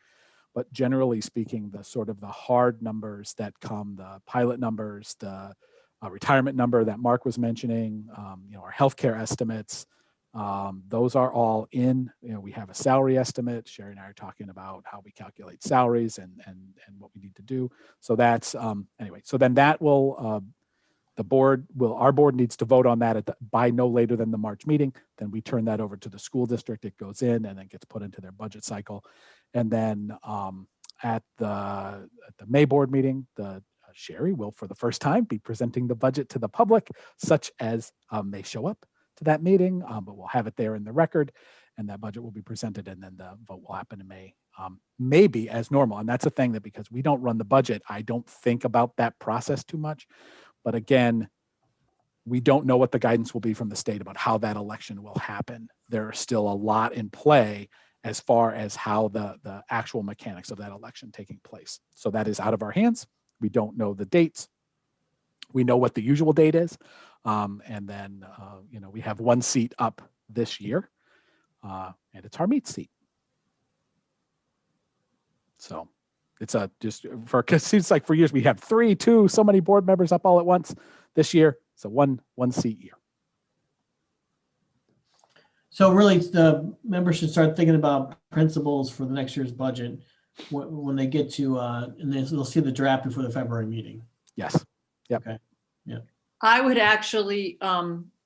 But generally speaking, the sort of the hard numbers that come, the pilot numbers, the retirement number that Mark was mentioning, our healthcare estimates, those are all in. We have a salary estimate. Sherry and I are talking about how we calculate salaries and what we need to do. So that's anyway. So then that will our board needs to vote on that by no later than the March meeting. Then we turn that over to the school district. It goes in and then gets put into their budget cycle. And then at the May board meeting, Sherry will, for the first time, be presenting the budget to the public, such as may show up to that meeting, but we'll have it there in the record, and that budget will be presented, and then the vote will happen in May, maybe as normal. And that's a thing that, because we don't run the budget, I don't think about that process too much. But again, we don't know what the guidance will be from the state about how that election will happen. There are still a lot in play as far as how the actual mechanics of that election taking place. So that is out of our hands. We don't know the dates. We know what the usual date is. And then, we have one seat up this year, and it's our meat seat. So it's because it seems like for years we have 3, 2, so many board members up all at once. This year, it's a one seat year. So really, the members should start thinking about principles for the next year's budget when they get to, and they'll see the draft before the February meeting. Yes. Yep. Okay. Yeah. I would actually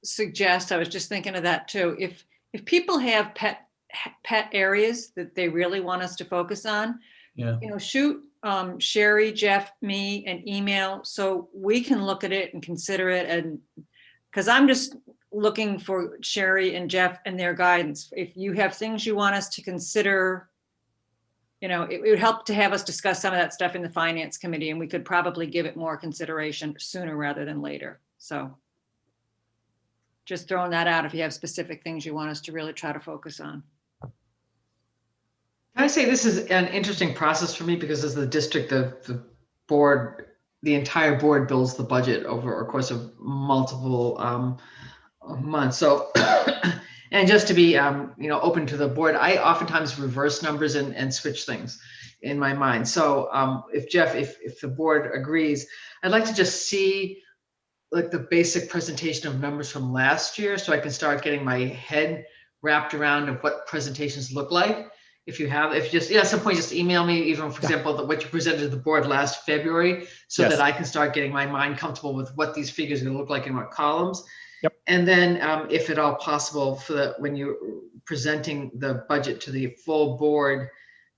suggest, I was just thinking of that too. If people have pet areas that they really want us to focus on, Yeah. shoot Sherry, Jeff, me an email so we can look at it and consider it. And because I'm just looking for Sherry and Jeff and their guidance. If you have things you want us to consider, it would help to have us discuss some of that stuff in the finance committee, and we could probably give it more consideration sooner rather than later. So just throwing that out if you have specific things you want us to really try to focus on. Can I say this is an interesting process for me because as the district, the board, the entire board builds the budget over a course of multiple months. So, and just to be, open to the board, I oftentimes reverse numbers and switch things in my mind. So if Jeff, if the board agrees, I'd like to just see like the basic presentation of numbers from last year so I can start getting my head wrapped around of what presentations look like. If you just, at some point, just email me, even for example, what you presented to the board last February, so that I can start getting my mind comfortable with what these figures are going to look like in what columns. Yep. And then if at all possible, when you're presenting the budget to the full board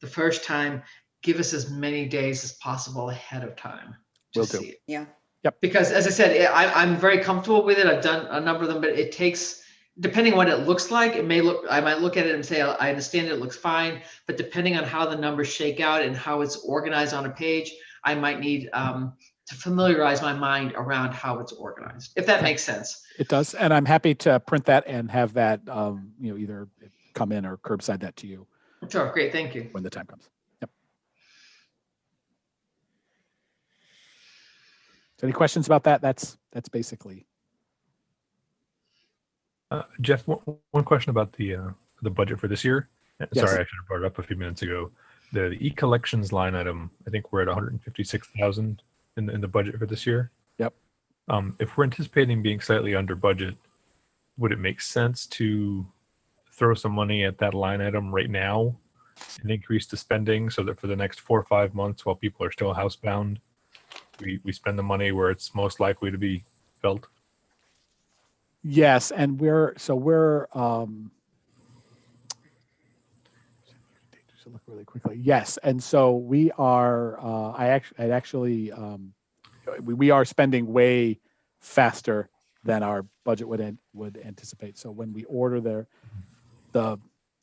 the first time, give us as many days as possible ahead of time to Will do. see it. Yeah. Yep. Because as I said, I'm very comfortable with it. I've done a number of them, but it takes, depending on what it looks like, I might look at it and say, I understand it looks fine, but depending on how the numbers shake out and how it's organized on a page, I might need to familiarize my mind around how it's organized, if that makes sense. It does. And I'm happy to print that and have that, either come in or curbside that to you. Sure, great, thank you. When the time comes. Yep. So any questions about that? That's basically. Jeff, one question about the budget for this year. Yes. Sorry, I should have brought it up a few minutes ago. The e-collections line item, I think we're at 156,000 in the budget for this year. Yep. If we're anticipating being slightly under budget, would it make sense to throw some money at that line item right now and increase the spending so that for the next 4 or 5 months, while people are still housebound, we spend the money where it's most likely to be felt? Yes, and we're just look really quickly. Yes, and so we are. We are spending way faster than our budget would anticipate. So when we order the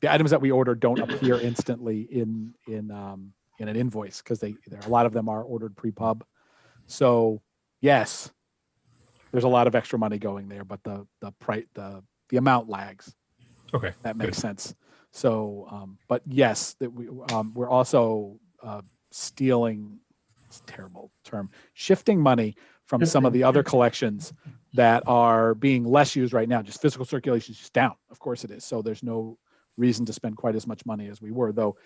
items that we order don't appear instantly in an invoice because a lot of them are ordered pre-pub. So yes. There's a lot of extra money going there, but the amount lags. Okay, that makes sense. So, but yes, that we're also stealing. It's a terrible term. Shifting money from some of the other collections that are being less used right now. Just physical circulation is just down. Of course it is. So there's no reason to spend quite as much money as we were, though.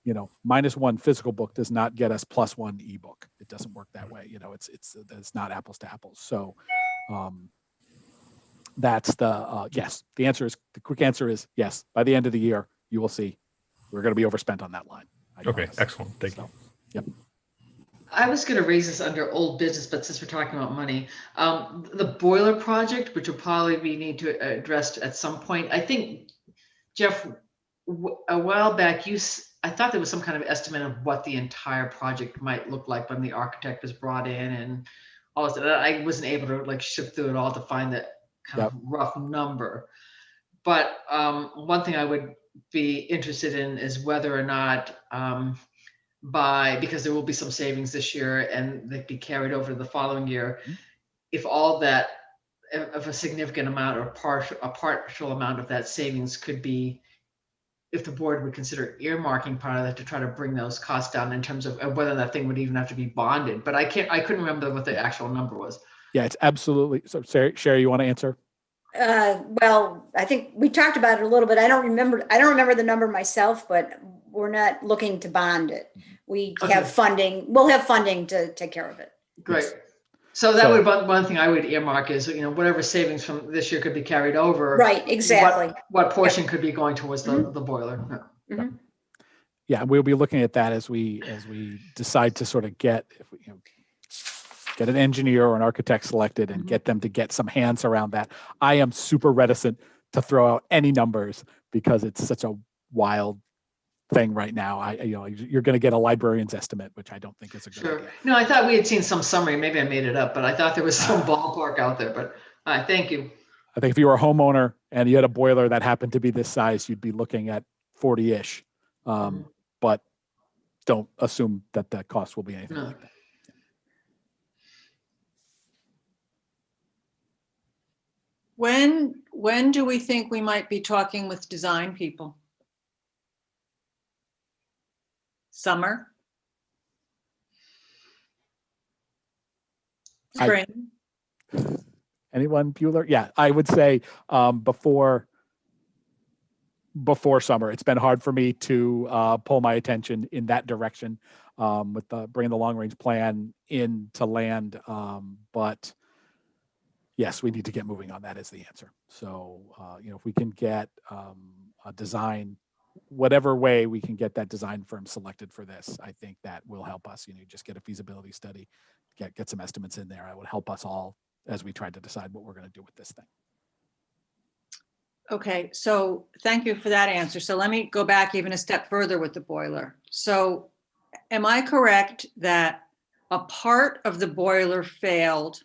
-1 physical book does not get us +1 ebook. It doesn't work that way. It's not apples to apples. So. That's yes. The quick answer is yes. By the end of the year, you will see we're going to be overspent on that line. Okay, excellent. Thank you. Yep. I was going to raise this under old business, but since we're talking about money, the boiler project, which will probably need to addressed at some point. I think, Jeff, a while back, I thought there was some kind of estimate of what the entire project might look like when the architect was brought in and. I wasn't able to shift through it all to find that kind of rough number. But one thing I would be interested in is whether or not because there will be some savings this year and they'd be carried over to the following year, if all that of a significant amount or a partial amount of that savings could be, if the board would consider earmarking part of that to try to bring those costs down in terms of whether that thing would even have to be bonded. But I couldn't remember what the actual number was. Yeah, it's absolutely. So Sherry, you want to answer? Well, I think we talked about it a little bit. I don't remember the number myself, but we're not looking to bond it. We have funding. We'll have funding to take care of it. Great. Yes. So that would one thing I would earmark is, whatever savings from this year could be carried over. Right, exactly. What portion could be going towards the boiler? No. Mm-hmm. Yeah, we'll be looking at that as we decide to sort of get get an engineer or an architect selected and get them to get some hands around that. I am super reticent to throw out any numbers because it's such a wild thing right now. You're going to get a librarian's estimate, which I don't think is a good idea. No, I thought we had seen some summary. Maybe I made it up, but I thought there was some ballpark out there. But thank you. I think if you were a homeowner and you had a boiler that happened to be this size, you'd be looking at 40-ish. But don't assume that the cost will be anything like that. When do we think we might be talking with design people? Summer? Spring? Anyone, Bueller? Yeah, I would say before summer. It's been hard for me to pull my attention in that direction with bringing the long range plan into land. But yes, we need to get moving on that is the answer. So, if we can get a design, whatever way we can get that design firm selected for this, I think that will help us. Just get a feasibility study, get some estimates in there. It would help us all as we try to decide what we're going to do with this thing. Okay, so thank you for that answer. So let me go back even a step further with the boiler. So am I correct that a part of the boiler failed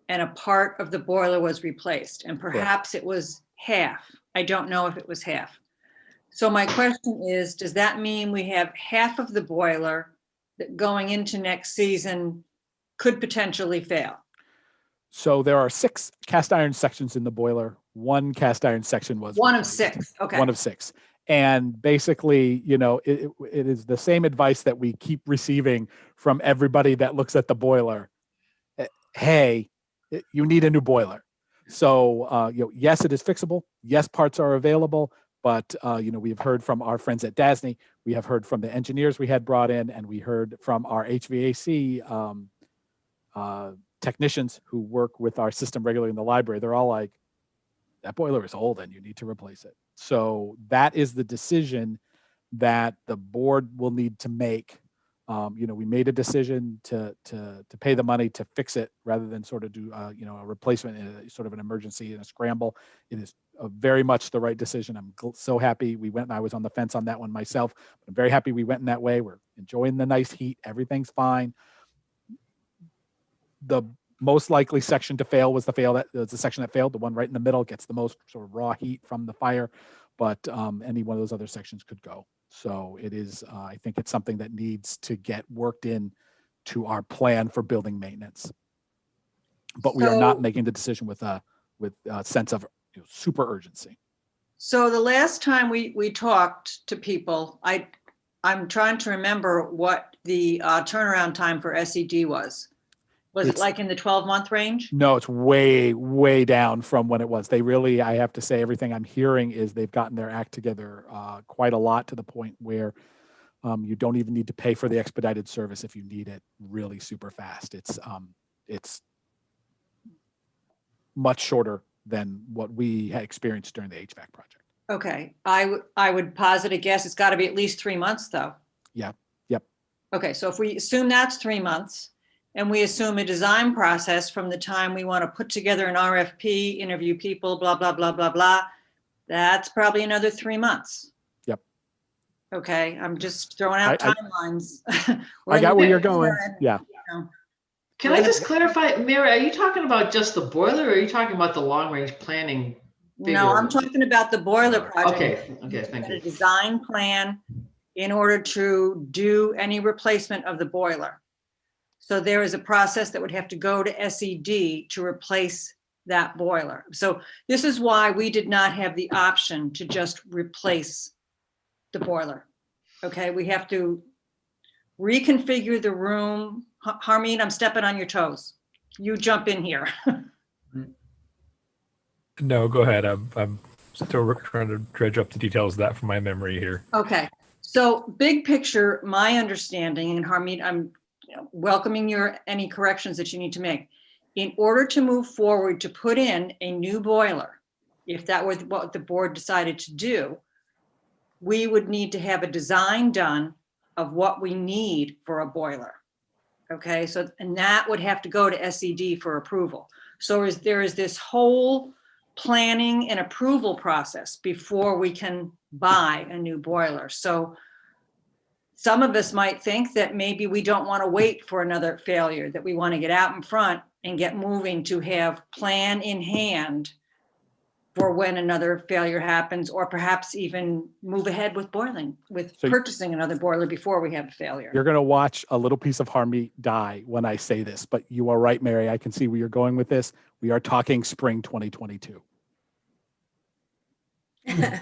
and a part of the boiler was replaced, and perhaps it was half? I don't know if it was half. So my question is, does that mean we have half of the boiler that going into next season could potentially fail? So there are 6 cast iron sections in the boiler. One cast iron section was one replaced. of 6. Okay. One of 6. And basically, it is the same advice that we keep receiving from everybody that looks at the boiler. Hey, you need a new boiler. So, yes, it is fixable. Yes, parts are available. But, we have heard from our friends at DASNY. We have heard from the engineers we had brought in, and we heard from our HVAC technicians who work with our system regularly in the library. They're all like, that boiler is old and you need to replace it. So that is the decision that the board will need to make. We made a decision to pay the money to fix it rather than sort of do a replacement, sort of an emergency and a scramble. It is very much the right decision. I'm so happy we went, and I was on the fence on that one myself. I'm very happy we went in that way. We're enjoying the nice heat. Everything's fine. The most likely section to fail was the section that failed. The one right in the middle gets the most sort of raw heat from the fire, but any one of those other sections could go. So it is, I think it's something that needs to get worked in to our plan for building maintenance. But we are not making the decision with a sense of super urgency. So the last time we talked to people, I'm trying to remember what the turnaround time for SED was. Was it like in the 12-month range? No, it's way, way down from when it was. They really, I have to say, everything I'm hearing is they've gotten their act together quite a lot, to the point where you don't even need to pay for the expedited service if you need it really super fast. It's much shorter than what we had experienced during the HVAC project. Okay, I would posit a guess. It's got to be at least 3 months, though. Yeah. Yep. Okay, so if we assume that's 3 months, and we assume a design process from the time we want to put together an RFP, interview people, blah, blah, blah, blah, blah, that's probably another 3 months. Yep. Okay, I'm just throwing out timelines. I got where you're going. Yeah. Can I just clarify, Mary, are you talking about just the boiler, or are you talking about the long-range planning? No, I'm talking about the boiler project. Okay, thank you. A design plan in order to do any replacement of the boiler. So there is a process that would have to go to SED to replace that boiler. So this is why we did not have the option to just replace the boiler. Okay, we have to reconfigure the room. Harmeen, I'm stepping on your toes. You jump in here. No, go ahead. I'm still trying to dredge up the details of that from my memory here. Okay, so big picture, my understanding, and Harmeen, I'm welcoming any corrections that you need to make. In order to move forward to put in a new boiler, if that was what the board decided to do, we would need to have a design done of what we need for a boiler. Okay, so, and that would have to go to SED for approval. So there is this whole planning and approval process before we can buy a new boiler. So some of us might think that maybe we don't want to wait for another failure, that we want to get out in front and get moving to have plan in hand for when another failure happens, or perhaps even move ahead with purchasing another boiler before we have a failure. You're going to watch a little piece of Harmeet die when I say this, but you are right, Mary. I can see where you're going with this. We are talking spring 2022. I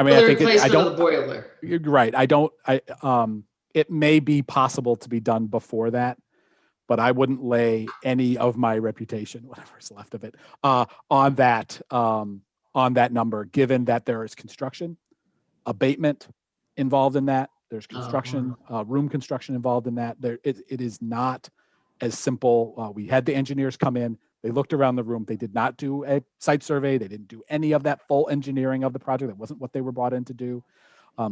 mean, I think I don't. The boiler. You're right. It may be possible to be done before that, but I wouldn't lay any of my reputation, whatever's left of it, on that number, given that there is construction, abatement involved in that. There's construction, room construction involved in that. It is not as simple. We had the engineers come in. They looked around the room. They did not do a site survey. They didn't do any of that full engineering of the project. That wasn't what they were brought in to do.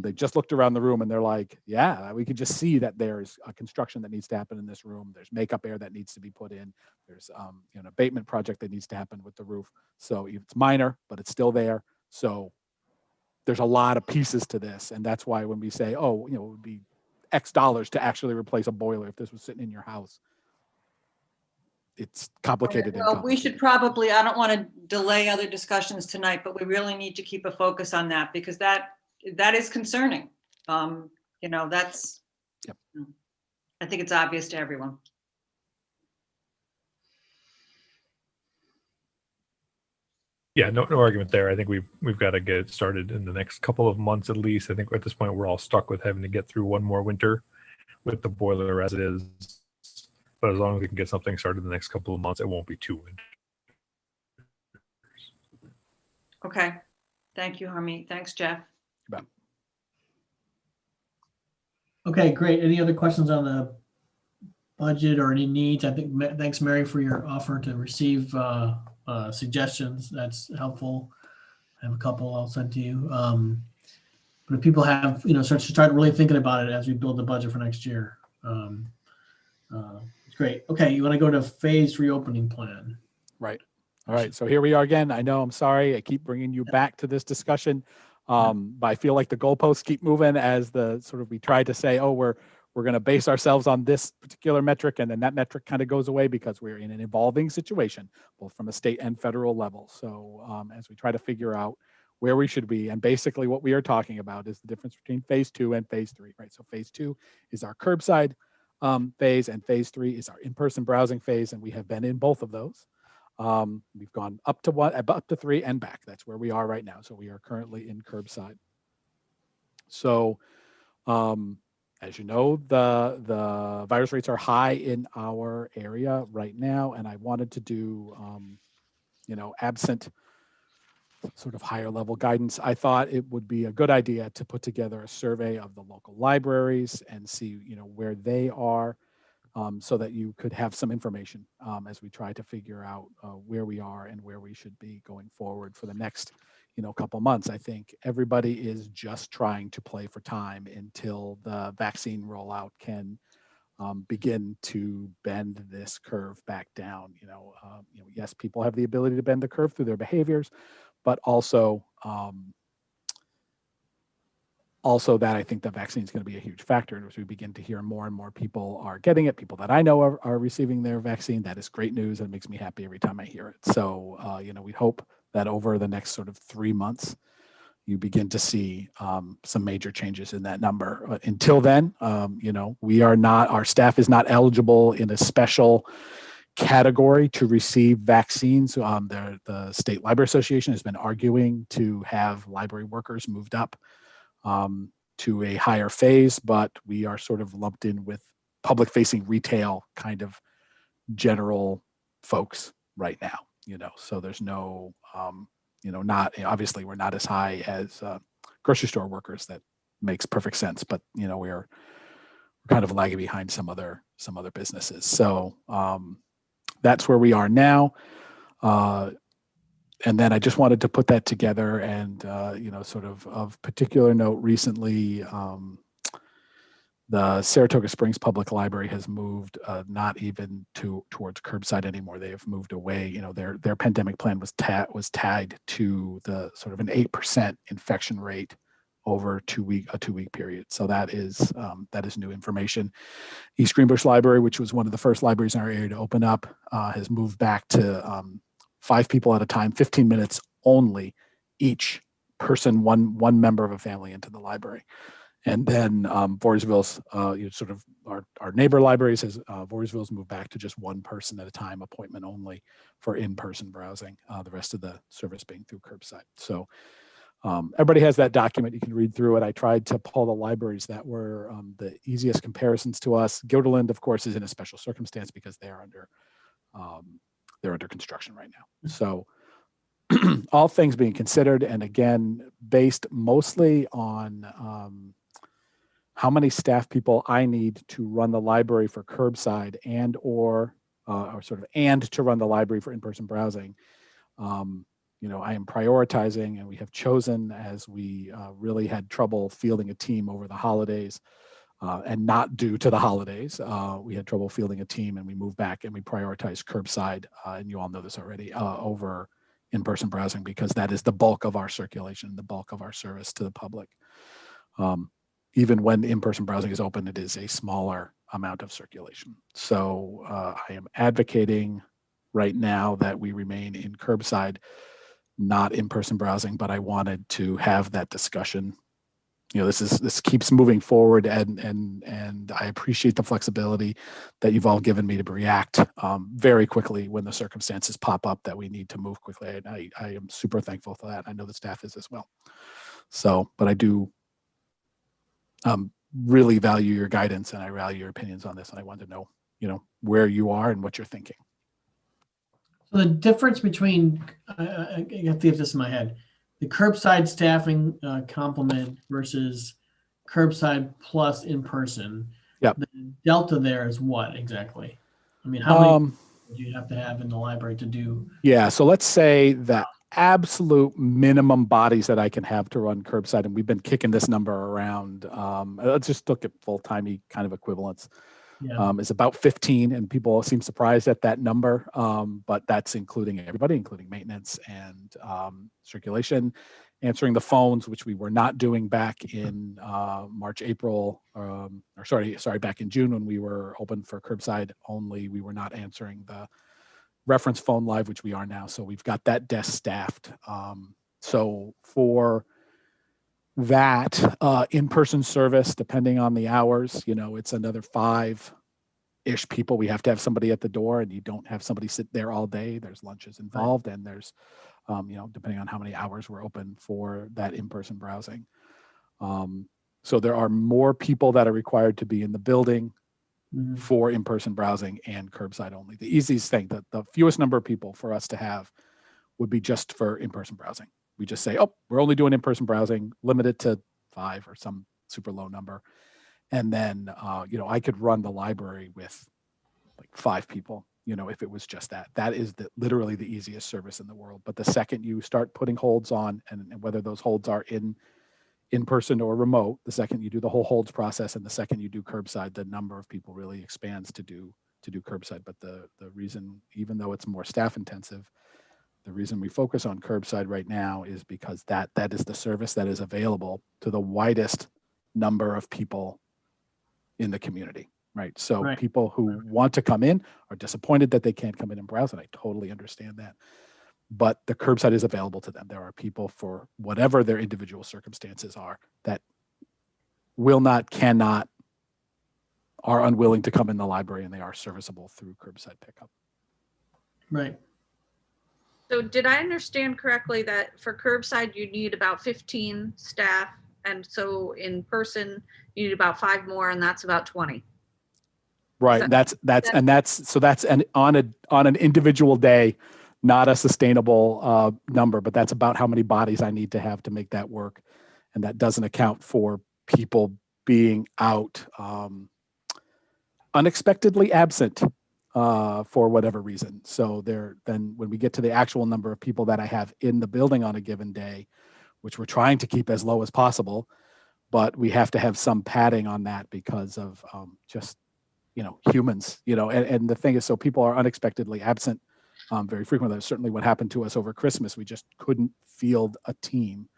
They just looked around the room and they're like, yeah, we could just see that there's a construction that needs to happen in this room. There's makeup air that needs to be put in. There's an abatement project that needs to happen with the roof. So it's minor, but it's still there. So there's a lot of pieces to this. And that's why when we say, it would be X dollars to actually replace a boiler if this was sitting in your house, it's complicated. Well, we should probably, I don't want to delay other discussions tonight, but we really need to keep a focus on that, because that is concerning. That's, yep. I think it's obvious to everyone. Yeah, no argument there. I think we've got to get it started in the next couple of months at least. I think at this point we're all stuck with having to get through one more winter with the boiler as it is. But as long as we can get something started in the next couple of months, it won't be too winters. Okay. Thank you, Harmeet. Thanks, Jeff. Goodbye. Okay, great. Any other questions on the budget or any needs? I think, thanks, Mary, for your offer to receive suggestions. That's helpful. I have a couple I'll send to you. But if people have, start really thinking about it as we build the budget for next year. Great. Okay, you want to go to phased reopening plan? Right. All right. So here we are again. I know, I'm sorry. I keep bringing you back to this discussion. But I feel like the goalposts keep moving as we try to say, we're going to base ourselves on this particular metric, and then that metric kind of goes away because we're in an evolving situation, both from a state and federal level. So as we try to figure out where we should be, and basically what we are talking about is the difference between phase 2 and phase 3, right? So phase 2 is our curbside phase, and phase 3 is our in-person browsing phase, and we have been in both of those. We've gone up to 3 and back. That's where we are right now. So we are currently in curbside. So as you know, the virus rates are high in our area right now, and I wanted to do absent sort of higher level guidance, I thought it would be a good idea to put together a survey of the local libraries and see where they are, so that you could have some information as we try to figure out where we are and where we should be going forward for the next couple months. I think everybody is just trying to play for time until the vaccine rollout can begin to bend this curve back down. Yes, people have the ability to bend the curve through their behaviors, but also that I think the vaccine is going to be a huge factor. As we begin to hear more and more people are getting it, people that I know are receiving their vaccine, that is great news. It makes me happy every time I hear it. So, we hope that over the next sort of 3 months, you begin to see some major changes in that number. Until then, our staff is not eligible in a special category to receive vaccines. The State Library Association has been arguing to have library workers moved up to a higher phase, but we are sort of lumped in with public-facing retail kind of general folks right now. So there's no, obviously we're not as high as grocery store workers. That makes perfect sense, but we're kind of lagging behind some other businesses. So that's where we are now. And then I just wanted to put that together, and sort of particular note recently, The Saratoga Springs Public Library has moved not even towards curbside anymore. They have moved away. Their pandemic plan was tied to the sort of an 8% infection rate over a 2-week period. So that is new information. East Greenbush Library, which was one of the first libraries in our area to open up, has moved back to 5 people at a time, 15 minutes only each person, one member of a family into the library. And then Voorheesville's, sort of our neighbor libraries, Voorheesville's moved back to just one person at a time, appointment only for in-person browsing, the rest of the service being through curbside. So everybody has that document. You can read through it. I tried to pull the libraries that were the easiest comparisons to us. Guilderland, of course, is in a special circumstance because they're under construction right now. So all things being considered, and again, based mostly on how many staff people I need to run the library for curbside or to run the library for in-person browsing. I am prioritizing, and we have chosen, as we really had trouble fielding a team over the holidays, and not due to the holidays. We had trouble fielding a team, and we moved back and we prioritized curbside, and you all know this already, over in-person browsing, because that is the bulk of our circulation, the bulk of our service to the public. Even when in-person browsing is open, it is a smaller amount of circulation. So I am advocating right now that we remain in curbside, not in-person browsing, but I wanted to have that discussion. This keeps moving forward, and I appreciate the flexibility that you've all given me to react very quickly when the circumstances pop up that we need to move quickly. And I am super thankful for that. I know the staff is as well. So, but I do really value your guidance, and I value your opinions on this. And I wanted to know, where you are and what you're thinking. So the difference between, I have to get this in my head, the curbside staffing complement versus curbside plus in person. Yep. The delta there is what exactly? I mean, how many do you have to have in the library to do? Yeah. So let's say the absolute minimum bodies that I can have to run curbside, and we've been kicking this number around. Let's just look at full-timey kind of equivalents. Yeah. Is about 15, and people seem surprised at that number, but that's including everybody, including maintenance and circulation, answering the phones, which we were not doing back in March, April, back in June when we were open for curbside only. We were not answering the reference phone live, which we are now. So we've got that desk staffed. So for that in-person service, depending on the hours, it's another 5-ish people. We have to have somebody at the door, and you don't have somebody sit there all day. There's lunches involved, and there's, depending on how many hours we're open for that in-person browsing. So there are more people that are required to be in the building for in-person browsing and curbside only. The easiest thing, the fewest number of people for us to have would be just for in-person browsing. We just say, we're only doing in-person browsing, limited to 5 or some super low number. And then, I could run the library with like 5 people, if it was just that. That is literally the easiest service in the world. But the second you start putting holds on, and whether those holds are in person or remote, the second you do the whole holds process, and the second you do curbside, the number of people really expands to do curbside. But the reason, even though it's more staff intensive, the reason we focus on curbside right now is because that is the service that is available to the widest number of people in the community, right? So people who want to come in are disappointed that they can't come in and browse, and I totally understand that. But the curbside is available to them. There are people, for whatever their individual circumstances are, that will not, cannot, are unwilling to come in the library, and they are serviceable through curbside pickup. Right. So did I understand correctly that for curbside, you need about 15 staff, and so in person, you need about 5 more, and that's about 20? Right. That's on an individual day, not a sustainable number, but that's about how many bodies I need to have to make that work. And that doesn't account for people being out unexpectedly absent for whatever reason. So then when we get to the actual number of people that I have in the building on a given day, which we're trying to keep as low as possible, but we have to have some padding on that because of just, humans, and the thing is, so people are unexpectedly absent very frequently. That's certainly what happened to us over Christmas. We just couldn't field a team,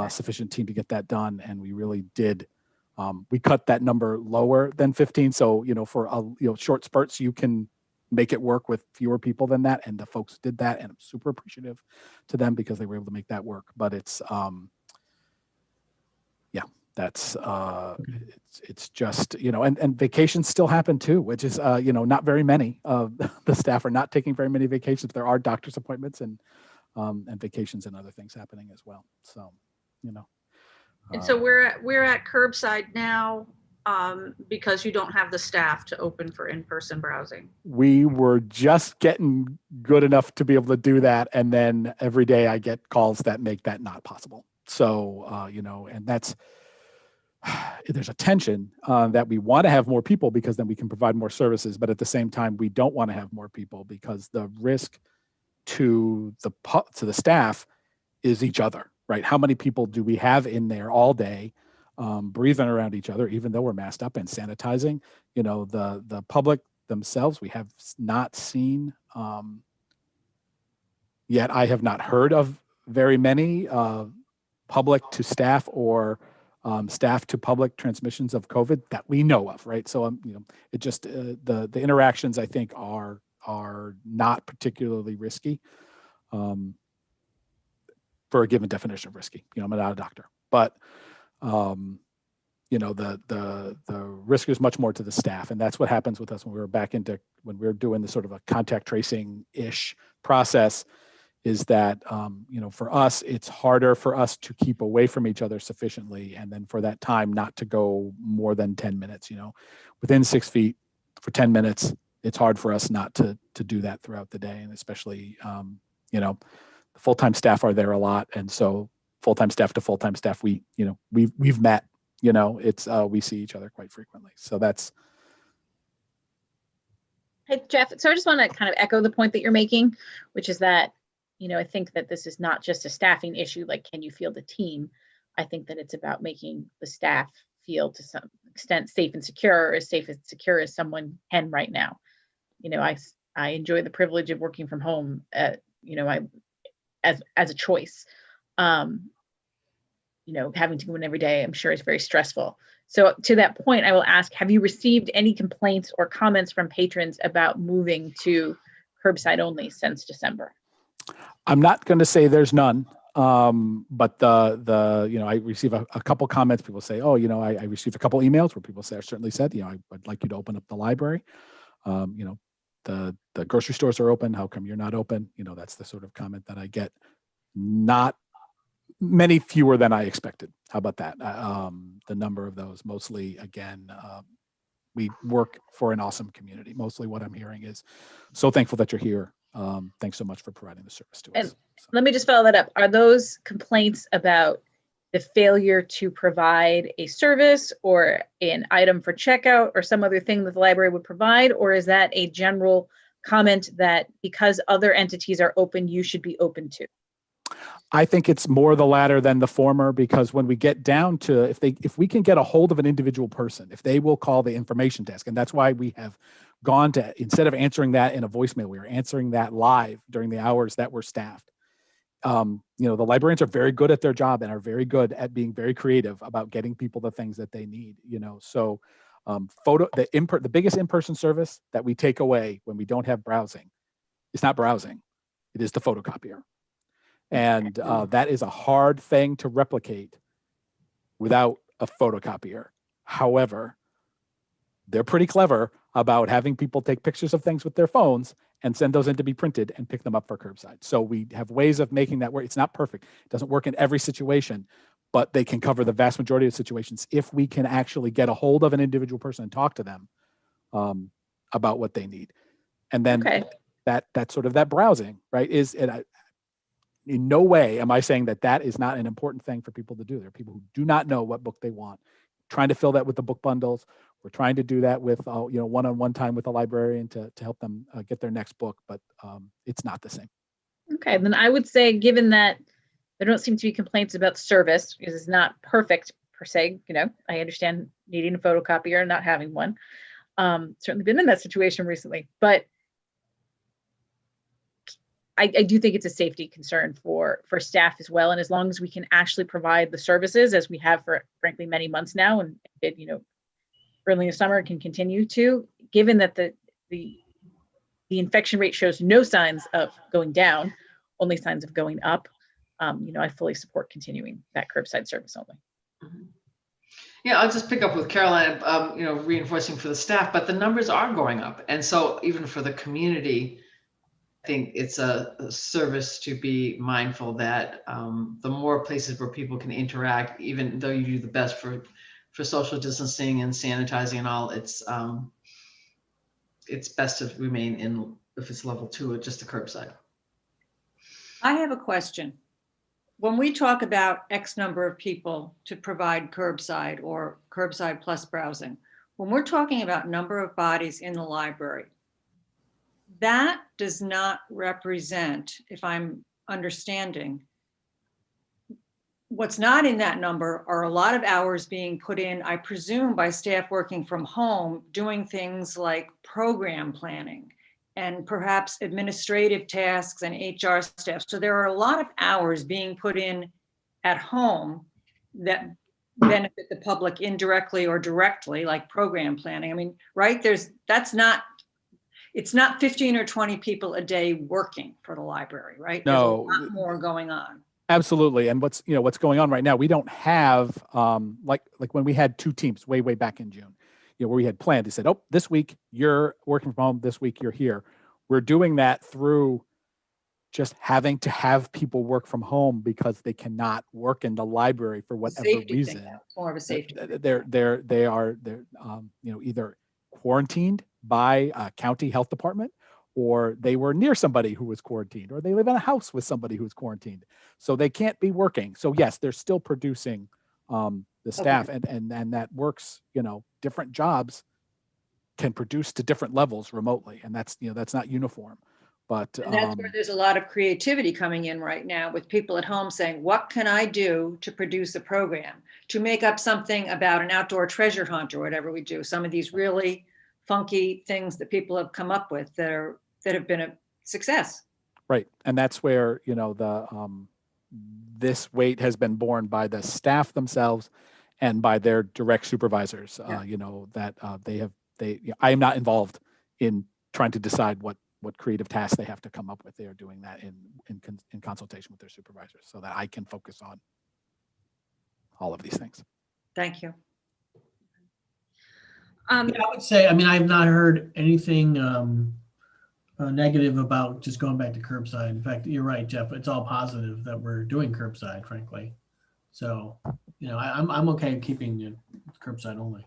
sufficient team to get that done. And we really did. We cut that number lower than 15. So, for short spurts, you can make it work with fewer people than that. And the folks did that. And I'm super appreciative to them because they were able to make that work. But it's, that's it's just, and vacations still happen too, which is, not very many of the staff are not taking very many vacations. There are doctor's appointments and vacations and other things happening as well. So, And so we're at Curbside now because you don't have the staff to open for in-person browsing. We were just getting good enough to be able to do that. And then every day I get calls that make that not possible. So, and that's, there's a tension that we want to have more people because then we can provide more services. But at the same time, we don't want to have more people because the risk to the staff is each other, right? How many people do we have in there all day breathing around each other, even though we're masked up and sanitizing? The public themselves, we have not seen yet. I have not heard of very many public to staff or staff to public transmissions of COVID that we know of, right? So, it just the interactions I think are not particularly risky for a given definition of risky. I'm not a doctor, but the risk is much more to the staff, and that's what happens with us when we're doing the sort of a contact tracing ish process. Is that, for us, it's harder for us to keep away from each other sufficiently. And then for that time not to go more than 10 minutes, within 6 feet for 10 minutes, it's hard for us not to do that throughout the day. And especially, the full-time staff are there a lot. And so full-time staff to full-time staff, we've met, we see each other quite frequently. So that's. Hey, Jeff, so I just want to kind of echo the point that you're making, which is that, I think that this is not just a staffing issue, like, can you field a team? I think that it's about making the staff feel to some extent safe and secure as someone can right now. I enjoy the privilege of working from home, as a choice. Having to go in every day, I'm sure is very stressful. So to that point, I will ask, have you received any complaints or comments from patrons about moving to curbside only since December? I'm not going to say there's none, but I receive a couple comments. People say, "Oh, I received a couple emails where people certainly said, I would like you to open up the library. The grocery stores are open. How come you're not open?" That's the sort of comment that I get. Not many fewer than I expected. How about that? The number of those, mostly, again, we work for an awesome community. Mostly what I'm hearing is, so thankful that you're here. Thanks so much for providing the service to us. And let me just follow that up. Are those complaints about the failure to provide a service or an item for checkout or some other thing that the library would provide? Or is that a general comment that because other entities are open, you should be open to? I think it's more the latter than the former, because when we get down to, if we can get a hold of an individual person, if they will call the information desk, and that's why we have gone to, instead of answering that in a voicemail, we are answering that live during the hours that we're staffed. The librarians are very good at their job and are very good at being very creative about getting people the things that they need. So the biggest in-person service that we take away when we don't have browsing is not browsing; it is the photocopier. And that is a hard thing to replicate without a photocopier. However, they're pretty clever about having people take pictures of things with their phones and send those in to be printed and pick them up for curbside. So we have ways of making that work. It's not perfect. It doesn't work in every situation, but they can cover the vast majority of situations if we can actually get a hold of an individual person and talk to them about what they need. And then that sort of that browsing, right, is in no way am I saying that is not an important thing for people to do. There are people who do not know what book they want. Trying to fill that with the book bundles. We're trying to do that with one-on-one time with the librarian to help them get their next book, but it's not the same. Okay, then I would say, given that there don't seem to be complaints about service, because it's not perfect per se. I understand needing a photocopier and not having one. Certainly been in that situation recently, but I do think it's a safety concern for staff as well. And as long as we can actually provide the services as we have for, frankly, many months now, and it, early in the summer can continue to, given that the infection rate shows no signs of going down, only signs of going up, I fully support continuing that curbside service only. Yeah, I'll just pick up with Caroline, reinforcing for the staff, but the numbers are going up. And so even for the community, I think it's a service to be mindful that the more places where people can interact, even though you do the best for social distancing and sanitizing and all, it's best to remain in, if it's level 2, just the curbside. I have a question. When we talk about X number of people to provide curbside or curbside plus browsing, when we're talking about number of bodies in the library, that does not represent, if I'm understanding, what's not in that number are a lot of hours being put in, I presume, by staff working from home, doing things like program planning and perhaps administrative tasks and HR staff. So there are a lot of hours being put in at home that benefit the public indirectly or directly, like program planning. I mean, right? It's not 15 or 20 people a day working for the library, right? No. There's a lot more going on. Absolutely. And what's going on right now, we don't have, like when we had 2 teams way back in June, where we had planned, they said, oh, this week you're working from home, this week you're here. We're doing that through just having to have people work from home because they cannot work in the library for whatever reason. It's more of a safety. They are either quarantined by a county health department, or they were near somebody who was quarantined, or they live in a house with somebody who's quarantined. So they can't be working. So yes, they're still producing the staff, Okay. and that works, different jobs can produce to different levels remotely. And that's not uniform, but And that's where there's a lot of creativity coming in right now with people at home saying, what can I do to produce a program, to make up something about an outdoor treasure hunt or whatever we do. Some of these really funky things that people have come up with that have been a success. Right. And that's where, this weight has been borne by the staff themselves and by their direct supervisors. Yeah. I am not involved in trying to decide what creative tasks they have to come up with. They are doing that in consultation with their supervisors so that I can focus on all of these things. Thank you. I would say, I've not heard anything negative about just going back to curbside. In fact, you're right, Jeff. It's all positive that we're doing curbside, frankly. So, I'm okay keeping it curbside only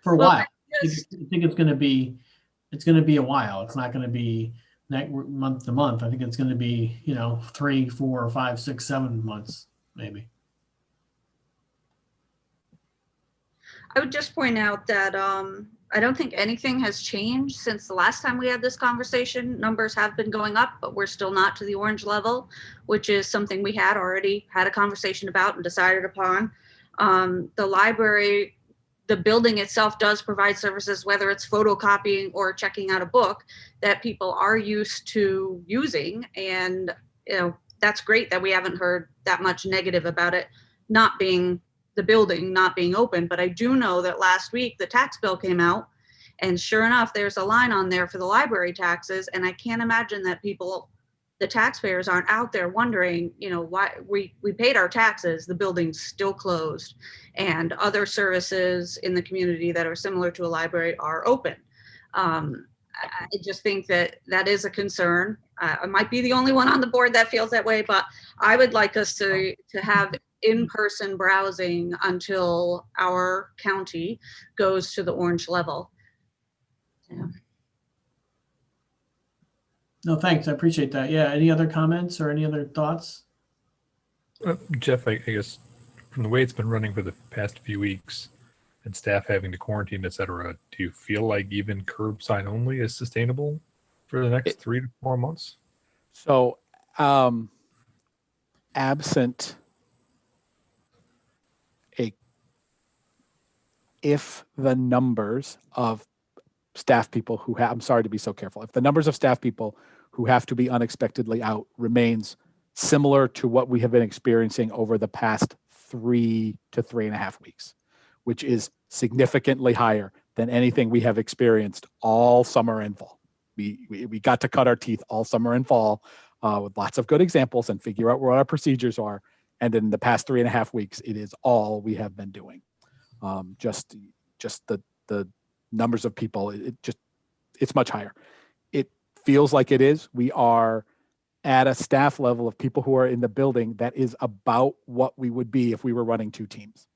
for a while. I think it's going to be a while. It's not going to be month to month. I think it's going to be 3, 4, 5, 6, 7 months maybe. I would just point out that I don't think anything has changed since the last time we had this conversation. Numbers have been going up, but we're still not to the orange level, which is something we had already had a conversation about and decided upon. The library, the building itself does provide services, whether it's photocopying or checking out a book, that people are used to using. And that's great that we haven't heard that much negative about it not being the building not being open. But I do know that last week the tax bill came out, and sure enough, there's a line on there for the library taxes. And I can't imagine that the taxpayers aren't out there wondering, why we paid our taxes, the building's still closed, and other services in the community that are similar to a library are open. I just think that is a concern. I might be the only one on the board that feels that way, but I would like us to have in-person browsing until our county goes to the orange level. Yeah. No, thanks. I appreciate that. Yeah. Any other comments or any other thoughts? Jeff, I guess from the way it's been running for the past few weeks and staff having to quarantine, et cetera, do you feel like even curbside only is sustainable for the next 3 to 4 months? So, absent if the numbers of staff people who have, I'm sorry to be so careful, if the numbers of staff people who have to be unexpectedly out remains similar to what we have been experiencing over the past 3 to 3.5 weeks, which is significantly higher than anything we have experienced all summer and fall. We got to cut our teeth all summer and fall with lots of good examples and figure out what our procedures are. And in the past 3.5 weeks, it is all we have been doing. Just the numbers of people, it's much higher. It feels like it is. We are at a staff level of people who are in the building that is about what we would be if we were running 2 teams,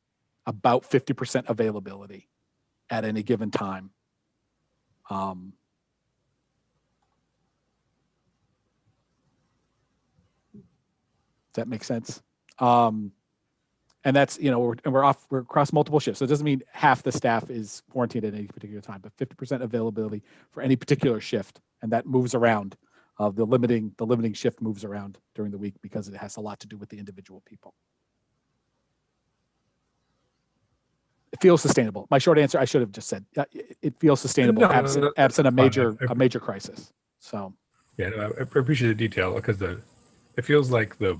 about 50% availability at any given time. Does that make sense? And that's, we're across multiple shifts. So it doesn't mean half the staff is quarantined at any particular time, but 50% availability for any particular shift. And that moves around. The limiting shift moves around during the week because it has a lot to do with the individual people. It feels sustainable. My short answer, I should have just said, it feels sustainable absent a major crisis. So. Yeah, no, I appreciate the detail because it feels like the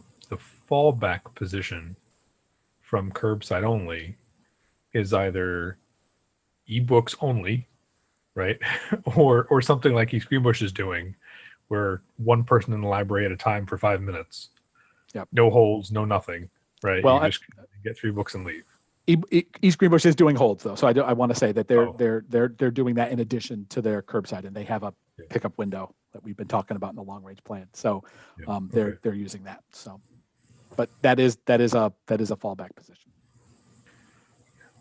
fallback position from Curbside only is either ebooks only, right? or something like East Greenbush is doing, where one person in the library at a time for 5 minutes. Yep. No holds, no nothing, right? Well, you just get 3 books and leave. East Greenbush is doing holds though, so I want to say that they're doing that in addition to their Curbside, and they have a pickup window that we've been talking about in the long range plan. So they're using that. So, but that is a fallback position.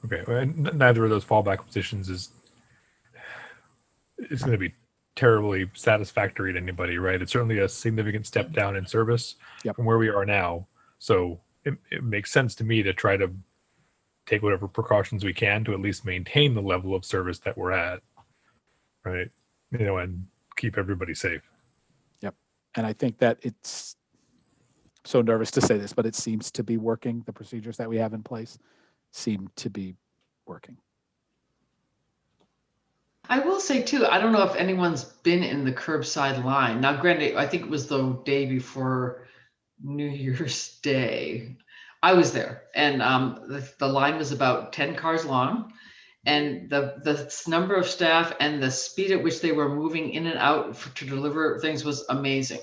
Okay, well, neither of those fallback positions is going to be terribly satisfactory to anybody, right? It's certainly a significant step down in service from where we are now. So it makes sense to me to try to take whatever precautions we can to at least maintain the level of service that we're at, right? And keep everybody safe. Yep. And I think that it's so nervous to say this, but it seems to be working. The procedures that we have in place seem to be working. I will say too, I don't know if anyone's been in the Curbside line. Now, granted, I think it was the day before New Year's Day. I was there, and the line was about 10 cars long, and the number of staff and the speed at which they were moving in and out to deliver things was amazing.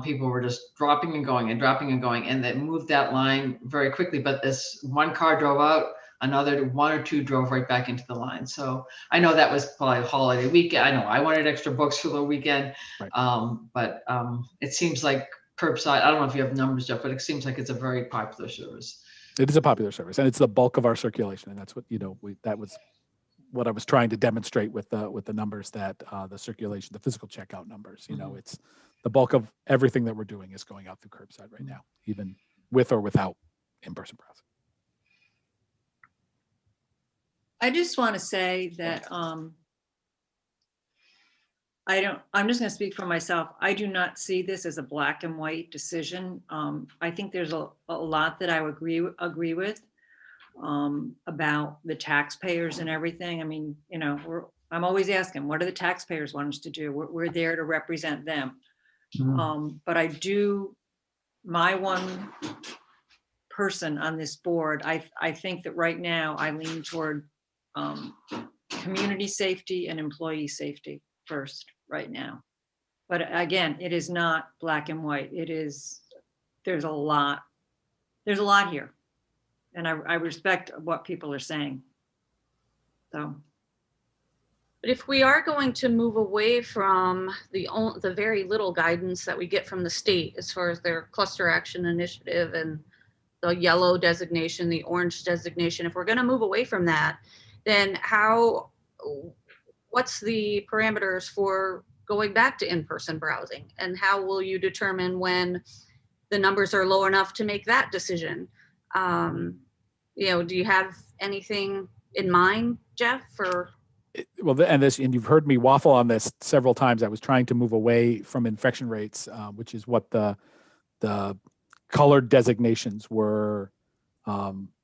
People were just dropping and going, and they moved that line very quickly. But this one car drove out, another 1 or 2 drove right back into the line. So I know that was probably a holiday weekend. I know I wanted extra books for the weekend, right. But it seems like Curbside, I don't know if you have numbers, Jeff, but it seems like it's a very popular service. It is a popular service, and it's the bulk of our circulation, and that's what that was what I was trying to demonstrate with the numbers that the circulation, the physical checkout numbers. It's the bulk of everything that we're doing is going out through Curbside right now, even with or without in-person browsing. I just want to say that I'm just going to speak for myself. I do not see this as a black and white decision. I think there's a lot that I would agree with about the taxpayers and everything. I mean, I'm always asking, what do the taxpayers want us to do? We're there to represent them. Mm-hmm. But my one person on this board, I think that right now I lean toward community safety and employee safety first right now. But again, it is not black and white. There's a lot here. And I respect what people are saying. So. But if we are going to move away from the very little guidance that we get from the state as far as their cluster action initiative and the yellow designation, the orange designation, if we're going to move away from that, then what's the parameters for going back to in-person browsing? And how will you determine when the numbers are low enough to make that decision? Do you have anything in mind, Jeff? And you've heard me waffle on this several times. I was trying to move away from infection rates, which is what the colored designations were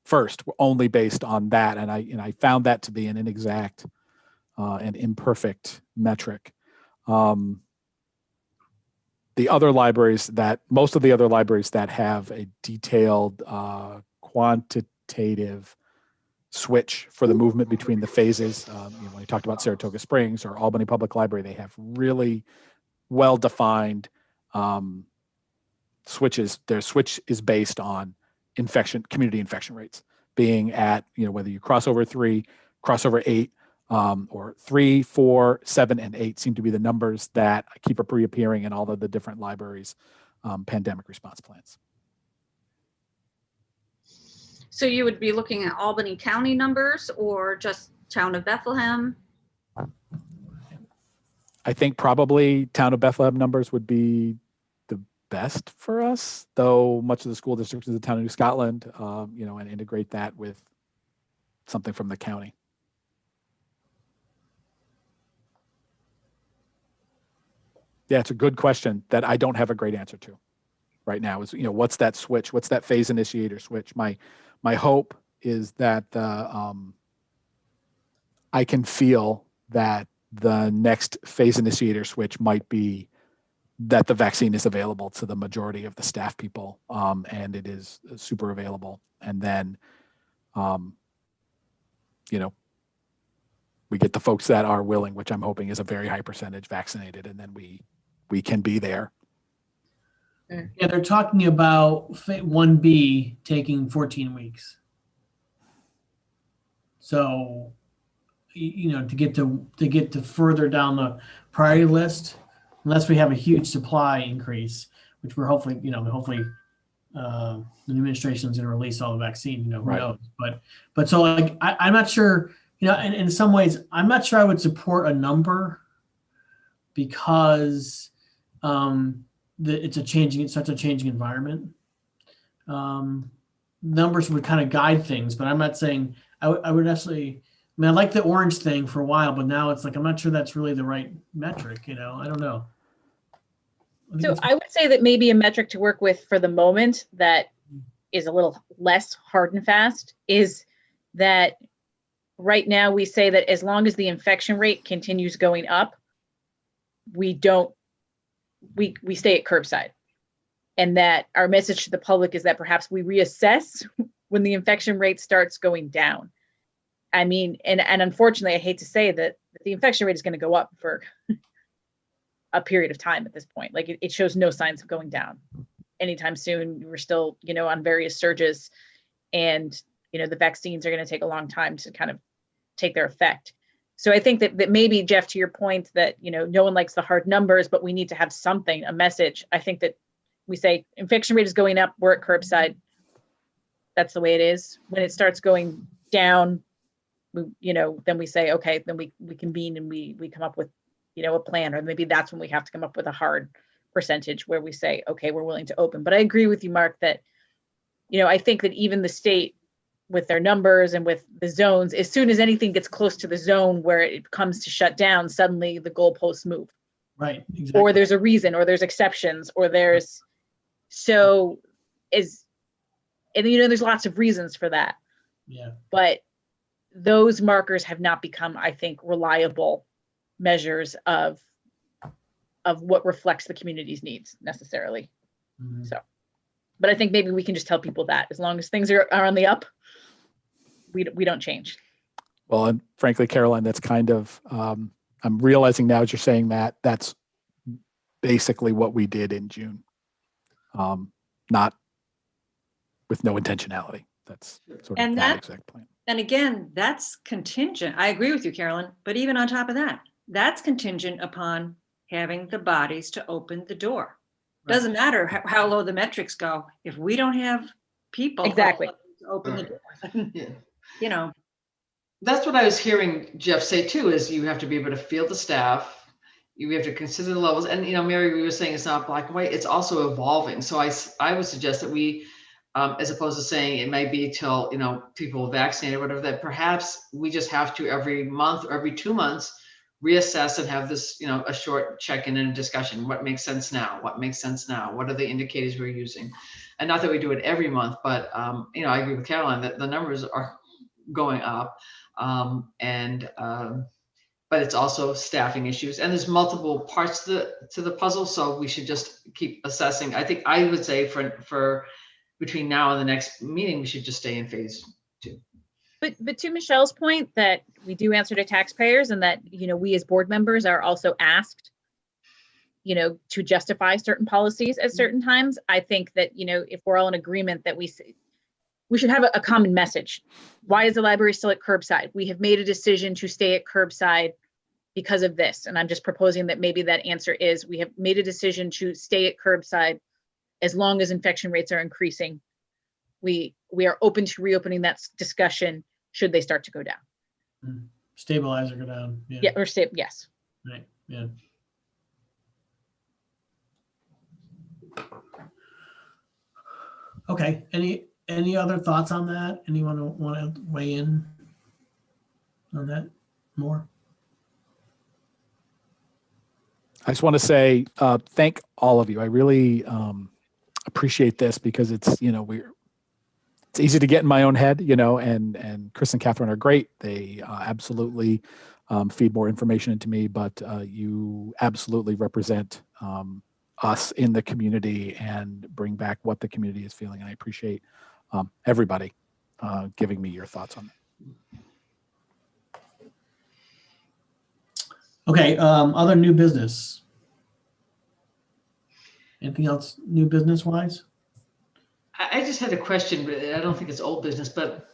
first, only based on that. And I found that to be an inexact and imperfect metric. Most of the other libraries that have a detailed quantitative switch for the movement between the phases, when you talked about Saratoga Springs or Albany Public Library, they have really well-defined switches. Their switch is based on community infection rates being at, whether you cross over 3, cross over 8, or 3, 4, 7, and 8 seem to be the numbers that keep reappearing in all of the different libraries' pandemic response plans. So you would be looking at Albany County numbers or just Town of Bethlehem? I think probably Town of Bethlehem numbers would be the best for us, though much of the school district is the Town of New Scotland, and integrate that with something from the county. Yeah, it's a good question that I don't have a great answer to right now. Is what's that switch? What's that phase initiator switch? My hope is that I can feel that the next phase initiator switch might be that the vaccine is available to the majority of the staff people, and it is super available. And then, we get the folks that are willing, which I'm hoping is a very high percentage, vaccinated, and then we can be there. Yeah, they're talking about 1B taking 14 weeks. So, to get to further down the priority list, unless we have a huge supply increase, which we're hopefully the new administration is going to release all the vaccine. Who Right. knows? But so I'm not sure. And in some ways, I'm not sure I would support a number because it's such a changing environment. Numbers would kind of guide things, but I'm not saying I would necessarily. I like the orange thing for a while, but now it's like I'm not sure that's really the right metric. I don't know. So I would say that maybe a metric to work with for the moment that is a little less hard and fast is that right now we say that as long as the infection rate continues going up, we stay at curbside. And that our message to the public is that perhaps we reassess when the infection rate starts going down. I mean, and unfortunately, I hate to say that the infection rate is going to go up for a period of time at this point. Like it shows no signs of going down anytime soon. We're still, on various surges, and, the vaccines are going to take a long time to kind of take their effect. So I think that maybe, Jeff, to your point that, no one likes the hard numbers, but we need to have something, a message. I think that we say infection rate is going up, we're at curbside. That's the way it is. When it starts going down, then we say, okay, then we convene and we come up with, a plan, or maybe that's when we have to come up with a hard percentage where we say, okay, we're willing to open. But I agree with you, Mark, that, I think that even the state with their numbers and with the zones, as soon as anything gets close to the zone where it comes to shut down, suddenly the goalposts move. Right. Exactly. Or there's a reason, or there's exceptions, or there's, there's lots of reasons for that. Yeah. But those markers have not become, I think, reliable measures of what reflects the community's needs necessarily. Mm-hmm. So, but I think maybe we can just tell people that as long as things are on the up, we don't change. Well, and frankly, Caroline, that's kind of, I'm realizing now as you're saying that's basically what we did in June. Not with no intentionality. That's sort of that exact plan. And again, that's contingent. I agree with you, Carolyn, but even on top of that, that's contingent upon having the bodies to open the door. Right. Doesn't matter how low the metrics go. If we don't have people exactly to open the door, yeah. That's what I was hearing Jeff say too, is you have to be able to field the staff. You have to consider the levels. And, Mary, we were saying it's not black and white, it's also evolving. So I would suggest that we, as opposed to saying it might be till, people are vaccinated or whatever, that perhaps we just have to every month or every 2 months reassess and have this, a short check-in and a discussion. What makes sense now? What makes sense now? What are the indicators we're using? And not that we do it every month, but I agree with Caroline that the numbers are going up. But it's also staffing issues, and there's multiple parts to the puzzle. So we should just keep assessing. I think I would say for between now and the next meeting, we should just stay in phase 2. But to Michelle's point that we do answer to taxpayers, and that, we as board members are also asked, to justify certain policies at certain times. I think that, if we're all in agreement that we should have a common message. Why is the library still at curbside? We have made a decision to stay at curbside because of this. And I'm just proposing that maybe that answer is, we have made a decision to stay at curbside as long as infection rates are increasing. We are open to reopening that discussion should they start to go down. Stabilize or go down. Yeah. Yeah, yes. Right. Yeah. Okay. Any other thoughts on that? Anyone want to weigh in on that more? I just want to say thank all of you. I really appreciate this, because it's it's easy to get in my own head, and Chris and Catherine are great. They absolutely feed more information into me, but you absolutely represent us in the community and bring back what the community is feeling. And I appreciate everybody giving me your thoughts on that. Okay. Other new business. Anything else new business wise? I just had a question, but I don't think it's old business, but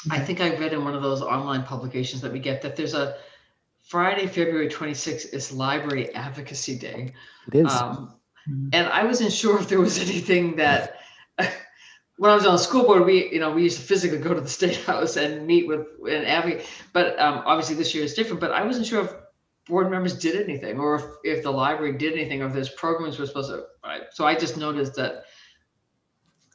I think I read in one of those online publications that we get that there's a Friday, February 26th is Library Advocacy Day. It is. And I wasn't sure if there was anything that, when I was on the school board, we used to physically go to the State House and meet with an advocate, but obviously this year is different, but I wasn't sure if board members did anything, or if the library did anything, or if there's programs we're supposed to, right? So I just noticed that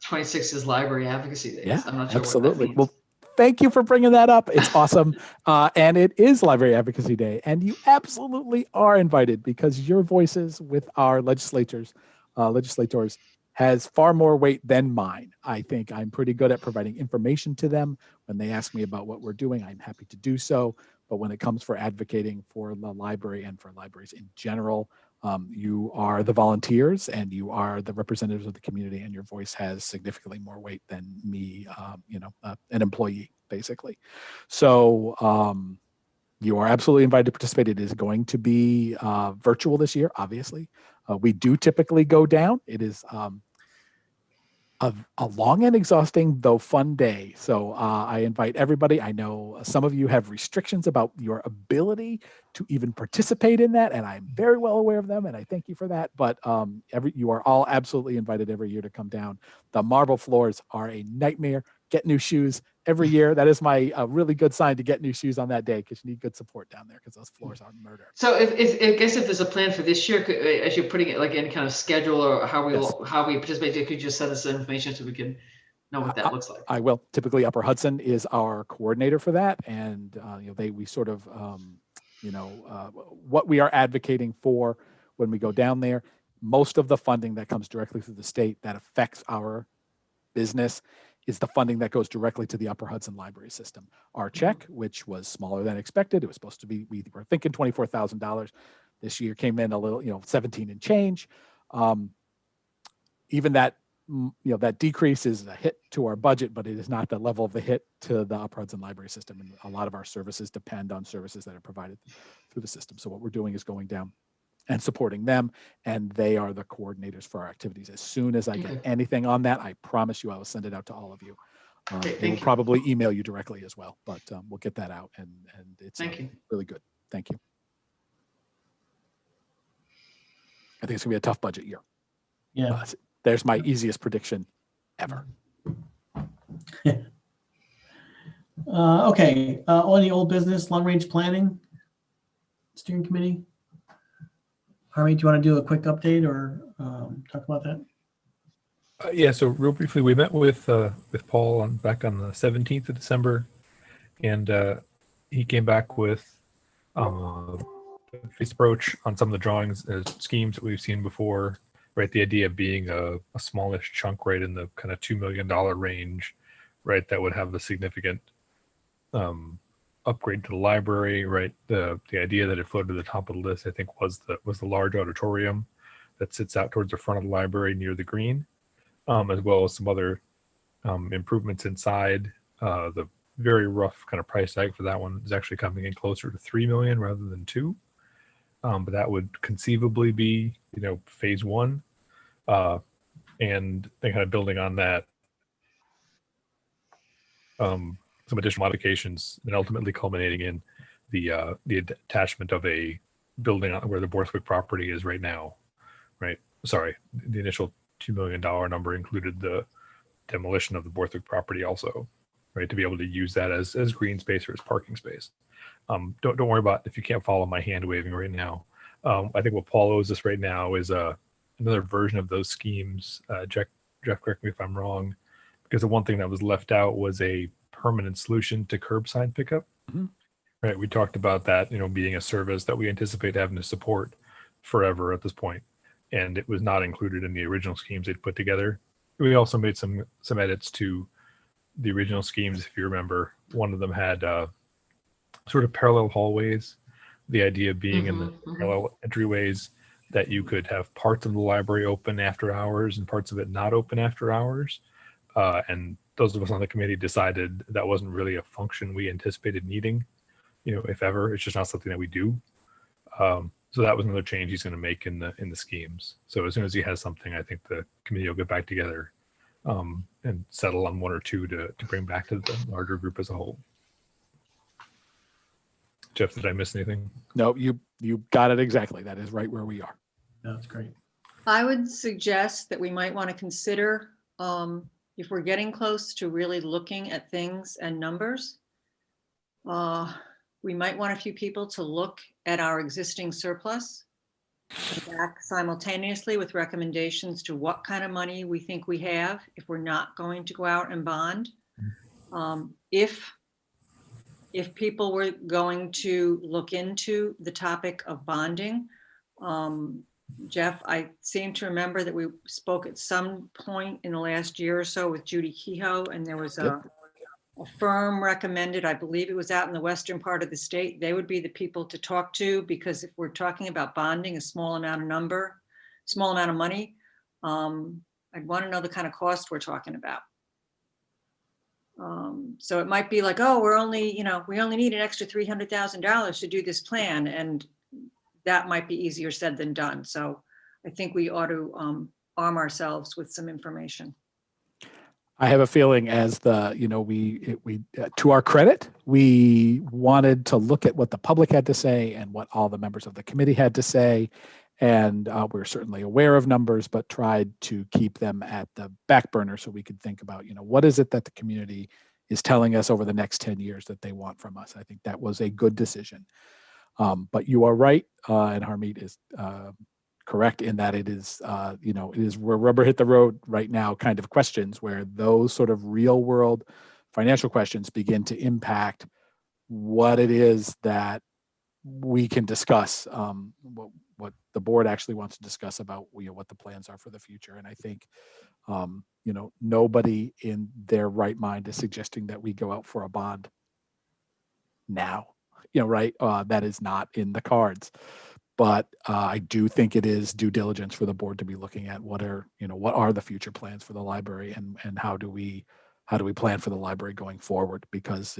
26 is Library Advocacy Day. Yeah, I'm not sure absolutely. What that means. Well, thank you for bringing that up. It's awesome. And it is Library Advocacy Day, and you absolutely are invited, because your voices with our legislators has far more weight than mine. I think I'm pretty good at providing information to them. When they ask me about what we're doing, I'm happy to do so. But when it comes for advocating for the library and for libraries in general, you are the volunteers and you are the representatives of the community, and your voice has significantly more weight than me, an employee, basically. So you are absolutely invited to participate. It is going to be virtual this year, obviously. We do typically go down. It is a long and exhausting, though fun day. So I invite everybody. I know some of you have restrictions about your ability to even participate in that, and I'm very well aware of them, and I thank you for that. But you are all absolutely invited every year to come down. The marble floors are a nightmare. Get new shoes every year. That is my really good sign to get new shoes on that day, because you need good support down there, because those floors are murder. So if there's a plan for this year, as you're putting it like any kind of schedule or how we participate, could you just send us the information so we can know what that looks like? I will. Typically, Upper Hudson is our coordinator for that, and we sort of what we are advocating for when we go down there. Most of the funding that comes directly through the state that affects our business is the funding that goes directly to the Upper Hudson Library System. Our check, which was smaller than expected, it was supposed to be, we were thinking $24,000. This year came in a little, 17 and change. Even that, that decrease is a hit to our budget, but it is not the level of the hit to the Upper Hudson Library System. And a lot of our services depend on services that are provided through the system. So what we're doing is going down and supporting them, and they are the coordinators for our activities. As soon as I get anything on that, I promise you I will send it out to all of you. They will probably email you directly as well, but we'll get that out, and it's really good. Thank you. I think it's gonna be a tough budget year. Yeah. There's my easiest prediction ever. Okay. On the old business, long range planning steering committee. Harvey, do you want to do a quick update or talk about that? Yeah, so real briefly, we met with Paul back on the 17th of December, and he came back with his approach on some of the drawings, schemes that we've seen before, right? The idea being a smallish chunk right in the kind of $2 million range, right? That would have a significant upgrade to the library, right? The idea that it floated to the top of the list, I think, was the large auditorium that sits out towards the front of the library near the green, as well as some other improvements inside. The very rough kind of price tag for that one is actually coming in closer to 3 million rather than 2. But that would conceivably be, phase 1. And then kind of building on that, some additional modifications, and ultimately culminating in the attachment of a building where the Borthwick property is right now, right? Sorry, the initial $2 million number included the demolition of the Borthwick property also, right? To be able to use that as green space or as parking space. Don't worry about if you can't follow my hand waving right now. I think what Paul owes us right now is another version of those schemes. Jeff, correct me if I'm wrong, because the one thing that was left out was a permanent solution to curbside pickup. Mm-hmm. Right, we talked about that, being a service that we anticipate having to support forever at this point, and it was not included in the original schemes they'd put together. We also made some edits to the original schemes. If you remember, one of them had sort of parallel hallways. The idea being in the parallel entryways that you could have parts of the library open after hours and parts of it not open after hours. And those of us on the committee decided that wasn't really a function we anticipated needing, if ever. It's just not something that we do. So that was another change he's going to make in the schemes. So as soon as he has something, I think the committee will get back together and settle on 1 or 2 to bring back to the larger group as a whole. Jeff, did I miss anything? No, you got it exactly. That is right where we are. That's great. I would suggest that we might want to consider, if we're getting close to really looking at things and numbers, we might want a few people to look at our existing surplus back simultaneously with recommendations to what kind of money we think we have if we're not going to go out and bond. If people were going to look into the topic of bonding, Jeff, I seem to remember that we spoke at some point in the last year or so with Judy Kehoe, and there was a firm recommended, I believe it was out in the western part of the state. They would be the people to talk to, because if we're talking about bonding a small amount of money, I'd want to know the kind of cost we're talking about. So it might be like, oh, we only need an extra $300,000 to do this plan, and that might be easier said than done. So I think we ought to arm ourselves with some information. I have a feeling, as we to our credit, we wanted to look at what the public had to say and what all the members of the committee had to say. And we're certainly aware of numbers, but tried to keep them at the back burner so we could think about, what is it that the community is telling us over the next 10 years that they want from us. I think that was a good decision. But you are right, and Harmeet is correct in that it is, it is where rubber hit the road right now kind of questions, where those sort of real world financial questions begin to impact what it is that we can discuss, what the board actually wants to discuss about what the plans are for the future. And I think, nobody in their right mind is suggesting that we go out for a bond now, right? That is not in the cards. But I do think it is due diligence for the board to be looking at what are the future plans for the library, and how do we plan for the library going forward? Because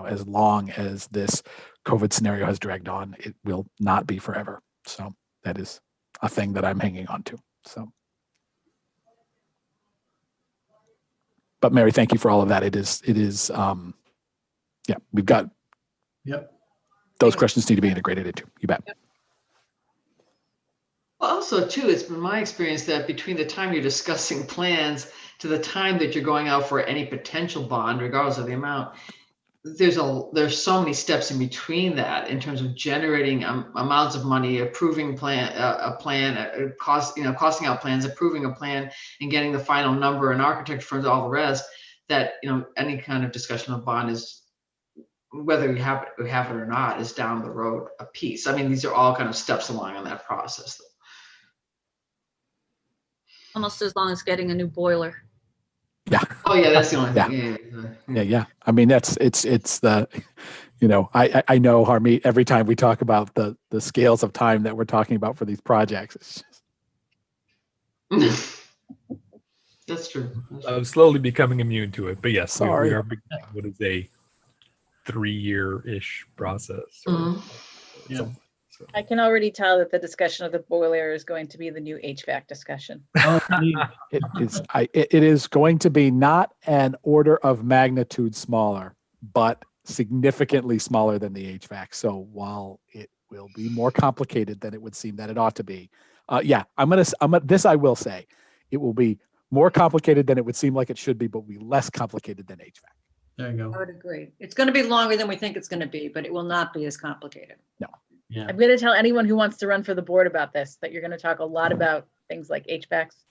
as long as this COVID scenario has dragged on, it will not be forever. So that is a thing that I'm hanging on to. So, but Mary, thank you for all of that. It is we've got. Yep. Those questions need to be integrated into. You bet. Yep. Well, also too, it's been my experience that between the time you're discussing plans to the time that you're going out for any potential bond, regardless of the amount, there's so many steps in between that in terms of generating amounts of money, approving costing out plans, approving a plan, and getting the final number and architecture firms, all the rest. That any kind of discussion of bond is, whether we have it or not, is down the road a piece. I mean, these are all kind of steps along in that process. Almost as long as getting a new boiler. Oh, yeah, that's the only Yeah. thing. Yeah. Yeah. I mean, it's the, I know, Harmeet, every time we talk about the scales of time that we're talking about for these projects, it's just, That's true. I'm slowly becoming immune to it, but yes, Sorry. we are beginning what is a 3-year-ish process. Or Mhm. Yeah. something. So, I can already tell that the discussion of the boiler is going to be the new HVAC discussion. Oh, indeed. it is going to be not an order of magnitude smaller, but significantly smaller than the HVAC. So while it will be more complicated than it would seem that it ought to be, this I will say, it will be more complicated than it would seem like it should be, but will be less complicated than HVAC. There you I go. would agree. It's going to be longer than we think it's going to be, but it will not be as complicated. Yeah. I'm going to tell anyone who wants to run for the board about this, that you're going to talk a lot about things like HVACs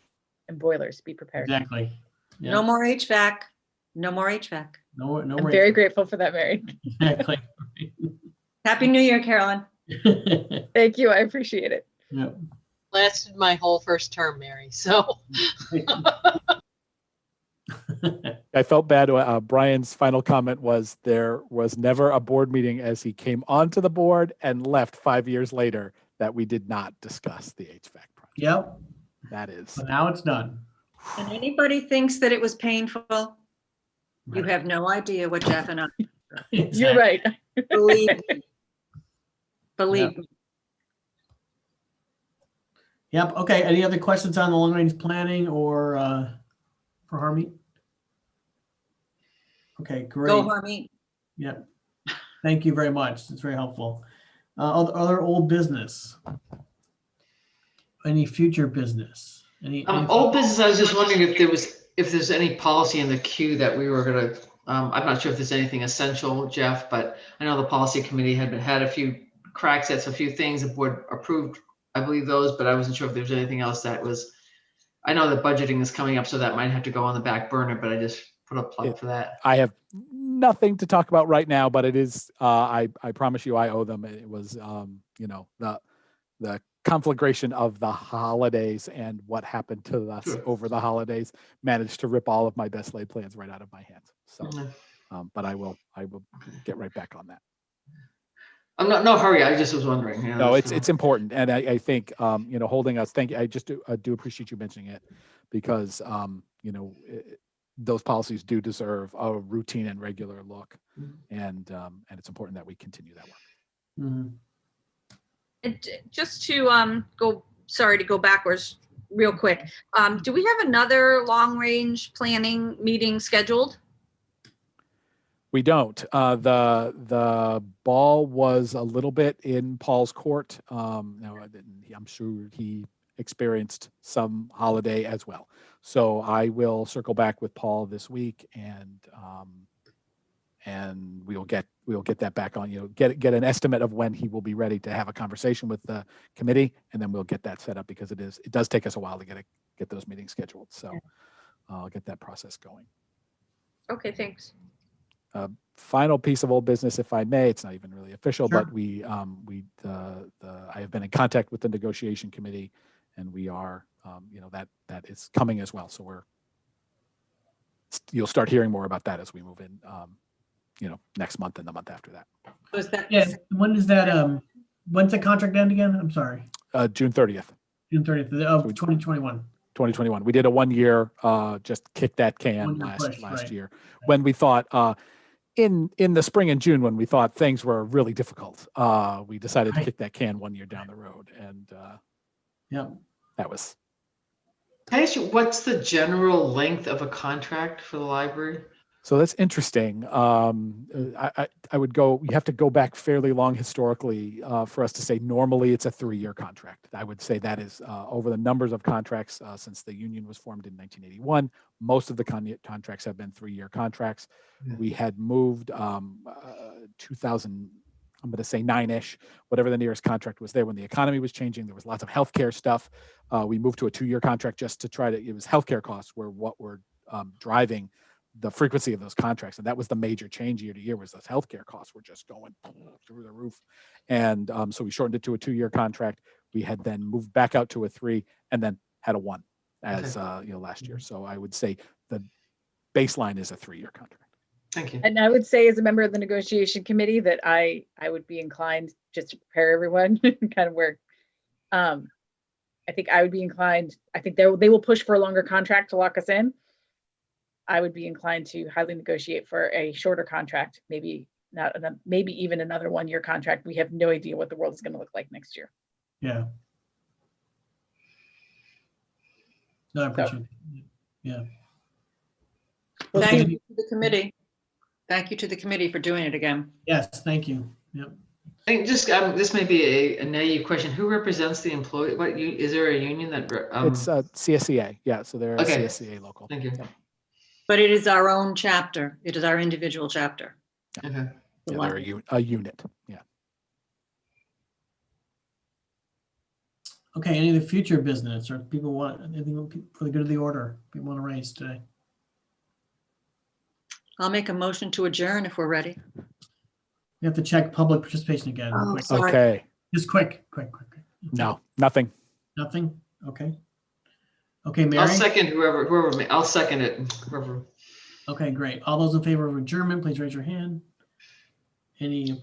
and boilers. Be prepared. Exactly. Yeah. No more HVAC. No more HVAC. No I'm more. very grateful for that, Mary. Exactly. Happy New Year, Carolyn. Thank you. I appreciate it. Yeah. Lasted my whole first term, Mary. So I felt bad. Brian's final comment was there was never a board meeting as he came onto the board and left 5 years later that we did not discuss the HVAC project. Yep. That is. So now it's done. And anybody thinks that it was painful, you Right. have no idea what Jeff and I, You're right. believe me. Believe me. Yep. Okay. Any other questions on the long range planning or for Harmeet? Okay, great. Go, Harmeet. Yep. Thank you very much. It's very helpful. Other old business? Any future business? Any Old business, I was just wondering if there's any policy in the queue that we were gonna, I'm not sure if there's anything essential, Jeff, but I know the policy committee had a few cracks at a few things. The board approved, I believe those, but I wasn't sure if there's anything else that was, I know that budgeting is coming up, so that might have to go on the back burner, but I just put a plug for that. I have nothing to talk about right now, but it is, I promise you, I owe them. It was, the conflagration of the holidays and what happened to us Sure. over the holidays managed to rip all of my best laid plans right out of my hands. So, Mhm. but I will get right back on that. I'm not, no hurry, I just was wondering. You know, No, just, it's important. And I think, holding us, thank you. I just do appreciate you mentioning it because, those policies do deserve a routine and regular look. Mhm. And it's important that we continue that work. Mhm. And just to to go backwards real quick. Do we have another long range planning meeting scheduled? We don't. The ball was a little bit in Paul's court. Now, I'm sure he experienced some holiday as well. So I will circle back with Paul this week, and we'll get that back on. Get an estimate of when he will be ready to have a conversation with the committee, and then we'll get that set up because it does take us a while to get those meetings scheduled. So I'll get that process going. Okay, thanks. Final piece of old business, if I may, it's not even really official, Sure. but I have been in contact with the negotiation committee, and we are, that is coming as well. So you'll start hearing more about that as we move in, next month and the month after that. Was that Yeah. When does that? When's the contract end again? I'm sorry. June 30th, June 30th of 2021. 2021. We did a 1 year, just kick that can 1 year last push, last right. year when we thought, in the spring and June, when we thought things were really difficult, we decided to Right. kick that can 1 year down the road. And Yeah. that was, Can I ask you, what's the general length of a contract for the library? so that's interesting. I would go, you have to go back fairly long historically for us to say normally it's a 3-year contract. I would say that is over the numbers of contracts since the union was formed in 1981. Most of the contracts have been 3-year contracts. Yeah. We had moved 2000, I'm going to say 9-ish, whatever the nearest contract was there when the economy was changing. There was lots of healthcare stuff. We moved to a 2-year contract just to try to, it was healthcare costs were what were driving the frequency of those contracts. And that was the major change year to year, was those healthcare costs were just going through the roof. And so we shortened it to a 2-year contract. We had then moved back out to a 3 and then had a 1. as last year. So I would say the baseline is a 3-year contract. Thank you. And I would say as a member of the negotiation committee that I would be inclined, just to prepare everyone, kind of where I think I would be inclined, I think they will push for a longer contract to lock us in. I would be inclined to highly negotiate for a shorter contract, maybe even another 1-year contract. We have no idea what the world is going to look like next year. Yeah. No, I appreciate it. Yeah. Thank you to the committee. Thank you to the committee for doing it again. Yes, thank you. Yep. I think just this may be a naive question. Who represents the employee? Is there a union that? It's CSEA. Yeah, so they're Okay. a CSEA local. Thank you. Yeah. But it is our own chapter. It is our individual chapter. Okay. Yeah, they're a unit. Yeah. Okay, any of the future business or people want anything for the good of the order people want to raise today? I'll make a motion to adjourn if we're ready. We have to check public participation again. Oh, Quick. sorry. Okay. Just quick. No, nothing. Nothing? Okay. Okay, Mary? I'll second I'll second it. Whoever. Okay, great. All those in favor of adjournment, please raise your hand. Any opposed?